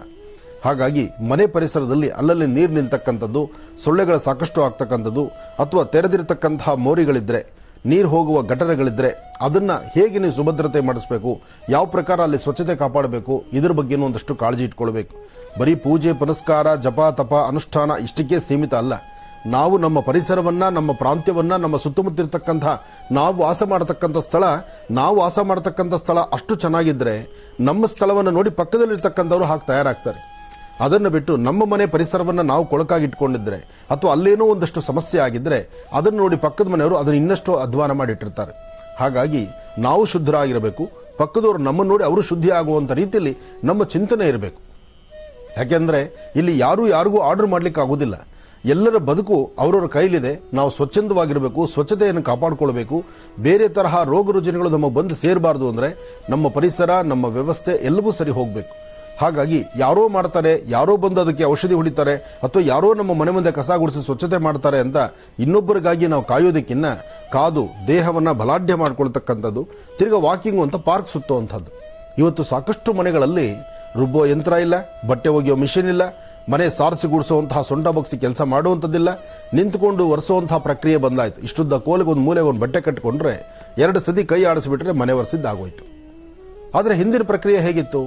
ಹಾಗಾಗಿ ಮನೆ ಪರಿಸರದಲ್ಲಿ ಅಲ್ಲಲ್ಲಿ ನೀರು ನಿಲ್ತಕ್ಕಂಥದ್ದು, ಸೊಳ್ಳೆಗಳ ಸಾಕಷ್ಟು ಆಗ್ತಕ್ಕಂಥದ್ದು ಅಥವಾ ತೆರೆದಿರತಕ್ಕಂತಹ ಮೋರಿಗಳಿದ್ರೆ, ನೀರು ಹೋಗುವ ಗಟರಗಳಿದ್ರೆ ಅದನ್ನ ಹೇಗೆ ನೀವು ಸುಭದ್ರತೆ ಮಾಡಿಸಬೇಕು, ಯಾವ ಪ್ರಕಾರ ಅಲ್ಲಿ ಸ್ವಚ್ಛತೆ ಕಾಪಾಡಬೇಕು, ಇದ್ರ ಬಗ್ಗೆ ಒಂದಷ್ಟು ಕಾಳಜಿ ಇಟ್ಕೊಳ್ಬೇಕು. ಬರೀ ಪೂಜೆ ಪುನಸ್ಕಾರ, ಜಪ ತಪ ಅನುಷ್ಠಾನ ಇಷ್ಟಕ್ಕೆ ಸೀಮಿತ ಅಲ್ಲ. ನಾವು ನಮ್ಮ ಪರಿಸರವನ್ನ, ನಮ್ಮ ಪ್ರಾಂತ್ಯವನ್ನ, ನಮ್ಮ ಸುತ್ತಮುತ್ತಿರ್ತಕ್ಕಂಥ ನಾವು ವಾಸ ಮಾಡತಕ್ಕಂಥ ಸ್ಥಳ ಅಷ್ಟು ಚೆನ್ನಾಗಿದ್ರೆ ನಮ್ಮ ಸ್ಥಳವನ್ನು ನೋಡಿ ಪಕ್ಕದಲ್ಲಿರ್ತಕ್ಕಂಥವ್ರು ಹಾಗೆ ತಯಾರಾಗ್ತಾರೆ. ಅದನ್ನು ಬಿಟ್ಟು ನಮ್ಮ ಮನೆ ಪರಿಸರವನ್ನ ನಾವು ಕೊಳಕಾಗಿಟ್ಕೊಂಡಿದ್ರೆ ಅಥವಾ ಅಲ್ಲೇನೋ ಒಂದಷ್ಟು ಸಮಸ್ಯೆ ಆಗಿದ್ರೆ ಅದನ್ನು ನೋಡಿ ಪಕ್ಕದ ಮನೆಯವರು ಅದನ್ನು ಇನ್ನಷ್ಟು ಅಧ್ವಾನ ಮಾಡಿಟ್ಟಿರ್ತಾರೆ. ಹಾಗಾಗಿ ನಾವು ಶುದ್ಧರಾಗಿರಬೇಕು. ಪಕ್ಕದವರು ನಮ್ಮನ್ನು ನೋಡಿ ಅವರು ಶುದ್ಧಿ ಆಗುವಂತ ರೀತಿಯಲ್ಲಿ ನಮ್ಮ ಚಿಂತನೆ ಇರಬೇಕು. ಯಾಕೆಂದ್ರೆ ಇಲ್ಲಿ ಯಾರಿಗೂ ಆರ್ಡರ್ ಮಾಡ್ಲಿಕ್ಕೆ ಆಗುದಿಲ್ಲ. ಎಲ್ಲರ ಬದುಕು ಅವರವರ ಕೈಲಿದೆ. ನಾವು ಸ್ವಚ್ಛಂದವಾಗಿರಬೇಕು, ಸ್ವಚ್ಛತೆಯನ್ನು ಕಾಪಾಡಿಕೊಳ್ಬೇಕು. ಬೇರೆ ತರಹ ರೋಗ ರುಜಿನಗಳು ನಮಗೆ ಬಂದು ಸೇರಬಾರದು ಅಂದ್ರೆ ನಮ್ಮ ಪರಿಸರ, ನಮ್ಮ ವ್ಯವಸ್ಥೆ ಎಲ್ಲವೂ ಸರಿ ಹೋಗಬೇಕು. ಹಾಗಾಗಿ ಯಾರೋ ಮಾಡ್ತಾರೆ, ಯಾರೋ ಬಂದು ಅದಕ್ಕೆ ಔಷಧಿ ಹೊಡಿತಾರೆ, ಅಥವಾ ಯಾರೋ ನಮ್ಮ ಮನೆ ಮುಂದೆ ಕಸ ಗುಡಿಸಿ ಸ್ವಚ್ಛತೆ ಮಾಡ್ತಾರೆ ಅಂತ ಇನ್ನೊಬ್ಬರಿಗಾಗಿ ನಾವು ಕಾಯೋದಕ್ಕಿನ್ನ ಕಾದು ದೇಹವನ್ನ ಬಲಾಢ್ಯ ಮಾಡ್ಕೊಳ್ತಕ್ಕಂಥದ್ದು, ತಿರ್ಗಾ ವಾಕಿಂಗ್ ಅಂತ ಪಾರ್ಕ್ ಸುತ್ತುವಂಥದ್ದು. ಇವತ್ತು ಸಾಕಷ್ಟು ಮನೆಗಳಲ್ಲಿ ರುಬ್ಬೋ ಯಂತ್ರ ಇಲ್ಲ, ಬಟ್ಟೆ ಒಗೆಯೋ ಮಿಷಿನ್ ಇಲ್ಲ, ಮನೆ ಸಾರಿಸಿ ಗುಡಿಸುವಂತಹ ಸೊಂಟ ಬಗ್ಸಿ ಕೆಲಸ ಮಾಡುವಂಥದ್ದಿಲ್ಲ, ನಿಂತುಕೊಂಡು ಒರೆಸುವಂತಹ ಪ್ರಕ್ರಿಯೆ ಬಂದಾಯ್ತು. ಇಷ್ಟುದ್ದ ಕೋಲಿಗೆ ಒಂದು ಮೂಲೆಗೆ ಒಂದು ಬಟ್ಟೆ ಕಟ್ಟಿಕೊಂಡ್ರೆ 2 ಸತಿ ಕೈ ಆಡಿಸಿಬಿಟ್ರೆ ಮನೆ ಒರೆಸಿದ್ದಾಗೋಯ್ತು. ಆದರೆ ಹಿಂದಿನ ಪ್ರಕ್ರಿಯೆ ಹೇಗಿತ್ತು?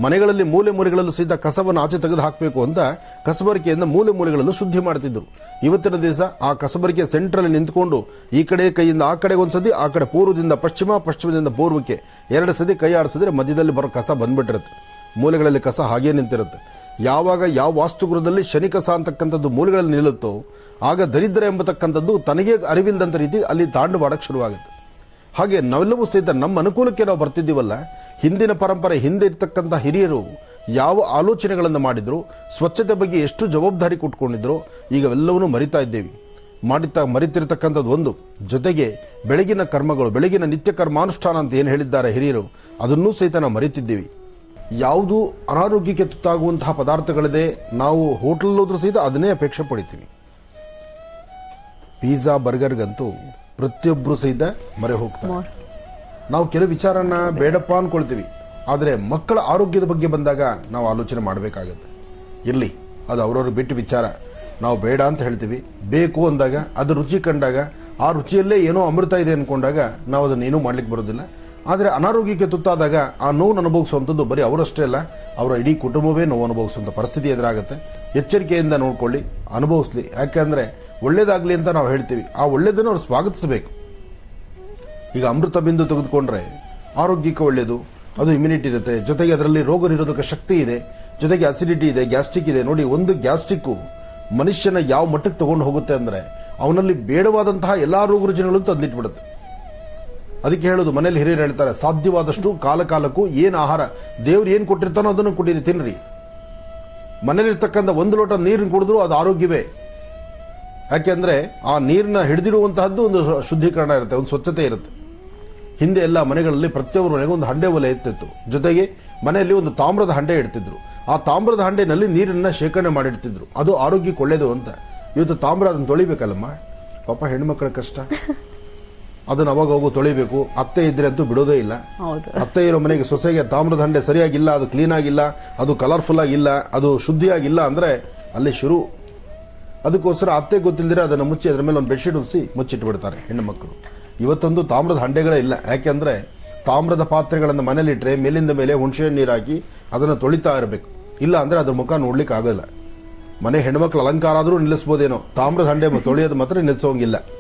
ಮನೆಗಳಲ್ಲಿ ಮೂಲೆಗಳಲ್ಲೂ ಸಹಿತ ಕಸವನ್ನು ಆಚೆ ತೆಗೆದು ಹಾಕಬೇಕು ಅಂತ ಕಸಬರಿಕೆಯಿಂದ ಮೂಲೆಗಳಲ್ಲೂ ಶುದ್ಧಿ ಮಾಡ್ತಿದ್ರು. ಇವತ್ತಿನ ದಿವಸ ಆ ಕಸಬರಿಕೆ ಸೆಂಟ್ರಲ್ಲಿ ನಿಂತುಕೊಂಡು ಈ ಕಡೆ ಕೈಯಿಂದ ಆ ಕಡೆಗೆ ಒಂದ್ಸತಿ, ಆ ಕಡೆ ಪೂರ್ವದಿಂದ ಪಶ್ಚಿಮ, ಪಶ್ಚಿಮದಿಂದ ಪೂರ್ವಕ್ಕೆ 2 ಸತಿ ಕೈ ಆಡಿಸಿದ್ರೆ ಮಧ್ಯದಲ್ಲಿ ಬರೋ ಕಸ ಬಂದ್ಬಿಟ್ಟಿರುತ್ತೆ. ಮೂಲೆಗಳಲ್ಲಿ ಕಸ ಹಾಗೇ ನಿಂತಿರುತ್ತೆ. ಯಾವಾಗ ಯಾವ ವಾಸ್ತುಗೃಹದಲ್ಲಿ ಶನಿ ಕಸ ಅಂತಕ್ಕಂಥದ್ದು ಮೂಲೆಗಳಲ್ಲಿ ನಿಲ್ಲುತ್ತೋ ಆಗ ದರಿದ್ರ ಎಂಬತಕ್ಕಂಥದ್ದು ತನಗೇ ಅರಿವಿಲ್ಲದಂತ ರೀತಿ ಅಲ್ಲಿ ತಾಂಡವಾಡಕ್ಕೆ ಶುರುವಾಗುತ್ತೆ. ಹಾಗೆ ನಾವೆಲ್ಲವೂ ಸಹಿತ ನಮ್ಮ ಅನುಕೂಲಕ್ಕೆ ನಾವು ಬರ್ತಿದ್ದೀವಲ್ಲ. ಹಿಂದಿನ ಪರಂಪರೆ, ಹಿಂದೆ ಇರ್ತಕ್ಕಂಥ ಹಿರಿಯರು ಯಾವ ಆಲೋಚನೆಗಳನ್ನು ಮಾಡಿದ್ರು, ಸ್ವಚ್ಛತೆ ಬಗ್ಗೆ ಎಷ್ಟು ಜವಾಬ್ದಾರಿ ಕೊಟ್ಕೊಂಡಿದ್ರು, ಈಗ ಎಲ್ಲವನ್ನೂ ಮರಿತಾ ಇದ್ದೇವೆ. ಮರಿತಿರ್ತಕ್ಕಂಥದ್ದು ಒಂದು. ಜೊತೆಗೆ ಬೆಳಗಿನ ಕರ್ಮಗಳು, ಬೆಳಗಿನ ನಿತ್ಯ ಕರ್ಮಾನುಷ್ಠಾನ ಅಂತ ಏನು ಹೇಳಿದ್ದಾರೆ ಹಿರಿಯರು, ಅದನ್ನೂ ಸಹಿತ ನಾವು ಮರಿತಿದ್ದೀವಿ. ಯಾವುದು ಅನಾರೋಗ್ಯಕ್ಕೆ ತುತ್ತಾಗುವಂತಹ ಪದಾರ್ಥಗಳಿದೆ, ನಾವು ಹೋಟೆಲ್ ಹೋದ್ರೂ ಸಹಿತ ಅದನ್ನೇ ಅಪೇಕ್ಷೆ ಪಡಿತೀವಿ. ಪಿಜ್ಜಾ ಬರ್ಗರ್ಗಂತೂ ಪ್ರತಿಯೊಬ್ಬರು ಸಹಿತ ಮರೆ ಹೋಗ್ತಾರೆ. ನಾವು ಕೆಲವು ವಿಚಾರನ ಬೇಡಪ್ಪ ಅನ್ಕೊಳ್ತೀವಿ, ಆದರೆ ಮಕ್ಕಳ ಆರೋಗ್ಯದ ಬಗ್ಗೆ ಬಂದಾಗ ನಾವು ಆಲೋಚನೆ ಮಾಡಬೇಕಾಗತ್ತೆ. ಇರಲಿ, ಅದು ಅವ್ರವ್ರ ಬಿಟ್ಟು ವಿಚಾರ. ನಾವು ಬೇಡ ಅಂತ ಹೇಳ್ತೀವಿ. ಬೇಕು ಅಂದಾಗ, ಅದು ರುಚಿ ಕಂಡಾಗ, ಆ ರುಚಿಯಲ್ಲೇ ಏನೋ ಅಮೃತ ಇದೆ ಅನ್ಕೊಂಡಾಗ ನಾವು ಅದನ್ನೇನೂ ಮಾಡ್ಲಿಕ್ಕೆ ಬರೋದಿಲ್ಲ. ಆದರೆ ಅನಾರೋಗ್ಯಕ್ಕೆ ತುತ್ತಾದಾಗ ಆ ನೋವು ಅನುಭವಿಸುವಂಥದ್ದು ಬರೀ ಅವರಷ್ಟೇ ಅಲ್ಲ, ಅವರ ಇಡೀ ಕುಟುಂಬವೇ ನೋವು ಅನುಭವಿಸುವಂಥ ಪರಿಸ್ಥಿತಿ ಎದುರಾಗುತ್ತೆ. ಎಚ್ಚರಿಕೆಯಿಂದ ನೋಡ್ಕೊಳ್ಳಿ, ಅನುಭವಿಸ್ಲಿ. ಯಾಕೆಂದ್ರೆ ಒಳ್ಳೇದಾಗ್ಲಿ ಅಂತ ನಾವು ಹೇಳ್ತೀವಿ, ಆ ಒಳ್ಳೇದನ್ನು ಅವ್ರು ಸ್ವಾಗತಿಸಬೇಕು. ಈಗ ಅಮೃತ ಬಿಂದು ತೆಗೆದುಕೊಂಡ್ರೆ ಆರೋಗ್ಯಕ್ಕೆ ಒಳ್ಳೆಯದು, ಅದು ಇಮ್ಯುನಿಟಿ ಇರುತ್ತೆ, ಜೊತೆಗೆ ಅದರಲ್ಲಿ ರೋಗ ನಿರೋಧಕ ಶಕ್ತಿ ಇದೆ, ಜೊತೆಗೆ ಅಸಿಡಿಟಿ ಇದೆ, ಗ್ಯಾಸ್ಟ್ರಿಕ್ ಇದೆ. ನೋಡಿ, ಒಂದು ಗ್ಯಾಸ್ಟ್ರಿಕ್ ಮನುಷ್ಯನ ಯಾವ ಮಟ್ಟಕ್ಕೆ ತಗೊಂಡು ಹೋಗುತ್ತೆ ಅಂದ್ರೆ ಅವನಲ್ಲಿ ಬೇಡವಾದಂತಹ ಎಲ್ಲಾ ರೋಗ ರುಜಿನಗಳು ತಂದಿಟ್ಬಿಡುತ್ತೆ. ಅದಕ್ಕೆ ಹೇಳೋದು, ಮನೇಲಿ ಹಿರಿಯರು ಹೇಳ್ತಾರೆ, ಸಾಧ್ಯವಾದಷ್ಟು ಕಾಲಕ್ಕೂ ಏನ್ ಆಹಾರ ದೇವ್ರು ಏನ್ ಕೊಟ್ಟಿರ್ತಾನೋ ಅದನ್ನು ಕೊಟ್ಟಿರಿ, ತಿನ್ರಿ. ಮನೇಲಿರ್ತಕ್ಕಂಥ 1 ಲೋಟ ನೀರನ್ನು ಕುಡಿದ್ರು ಅದು ಆರೋಗ್ಯವೇ. ಯಾಕೆಂದ್ರೆ ಆ ನೀರನ್ನ ಹಿಡಿದಿರುವಂತಹದ್ದು ಒಂದು ಶುದ್ಧೀಕರಣ ಇರುತ್ತೆ, ಒಂದು ಸ್ವಚ್ಛತೆ ಇರುತ್ತೆ. ಹಿಂದೆ ಎಲ್ಲ ಮನೆಗಳಲ್ಲಿ ಪ್ರತಿಯೊಬ್ಬರ ಮನೆಗೆ ಒಂದು ಹಂಡೆ ಒಲೆ ಇರ್ತಿತ್ತು, ಜೊತೆಗೆ ಮನೆಯಲ್ಲಿ ಒಂದು ತಾಮ್ರದ ಹಂಡೆ ಇಡ್ತಿದ್ರು. ಆ ತಾಮ್ರದ ಹಂಡೆನಲ್ಲಿ ನೀರನ್ನ ಶೇಖರಣೆ ಮಾಡಿಡ್ತಿದ್ರು, ಅದು ಆರೋಗ್ಯಕ್ಕೆ ಒಳ್ಳೇದು ಅಂತ. ಇವತ್ತು ತಾಮ್ರ ಅದನ್ನ ತೊಳಿಬೇಕಲ್ಲಮ್ಮ, ಪಾಪ ಹೆಣ್ಮಕ್ಳ ಕಷ್ಟ. ಅದನ್ನ ಅವಾಗ ಹೋಗು ತೊಳಿಬೇಕು. ಅತ್ತೆ ಇದ್ರೆ ಅಂತೂ ಬಿಡೋದೇ ಇಲ್ಲ. ಅತ್ತೆ ಇರೋ ಮನೆಗೆ ಸೊಸೆಗೆ ತಾಮ್ರದ ಹಂಡೆ ಸರಿಯಾಗಿಲ್ಲ, ಅದು ಕ್ಲೀನ್ ಆಗಿಲ್ಲ, ಅದು ಕಲರ್ಫುಲ್ ಆಗಿಲ್ಲ, ಅದು ಶುದ್ಧಿಯಾಗಿಲ್ಲ ಅಂದ್ರೆ ಅಲ್ಲಿ ಶುರು. ಅದಕ್ಕೋಸ್ಕರ ಅತ್ತೆ ಗೊತ್ತಿಲ್ದಿರ ಅದನ್ನು ಮುಚ್ಚಿ ಅದ್ರ ಮೇಲೆ ಒಂದು ಬೆಡ್ಶೀಟ್ ಉಸಿ ಮುಚ್ಚಿಟ್ಬಿಡ್ತಾರೆ ಹೆಣ್ಣು ಮಕ್ಕಳು. ಇವತ್ತೊಂದು ತಾಮ್ರದ ಹಂಡೆಗಳೇ ಇಲ್ಲ. ಯಾಕೆಂದ್ರೆ ತಾಮ್ರದ ಪಾತ್ರೆಗಳನ್ನು ಮನೇಲಿ ಇಟ್ರೆ ಮೇಲಿಂದ ಮೇಲೆ ಹುಣಸೆ ನೀರು ಹಾಕಿ ಅದನ್ನು ತೊಳಿತಾ ಇರಬೇಕು, ಇಲ್ಲ ಅಂದ್ರೆ ಅದ್ರ ಮುಖ ನೋಡ್ಲಿಕ್ಕೆ ಆಗಲ್ಲ. ಮನೆ ಹೆಣ್ಮಕ್ಳು ಅಲಂಕಾರ ಆದ್ರೂ ನಿಲ್ಲಿಸಬಹುದೇನೋ, ತಾಮ್ರದ ಹಂಡೆ ತೊಳೆಯೋದು ಮಾತ್ರ ನಿಲ್ಲಿಸೋಂಗಿಲ್ಲ.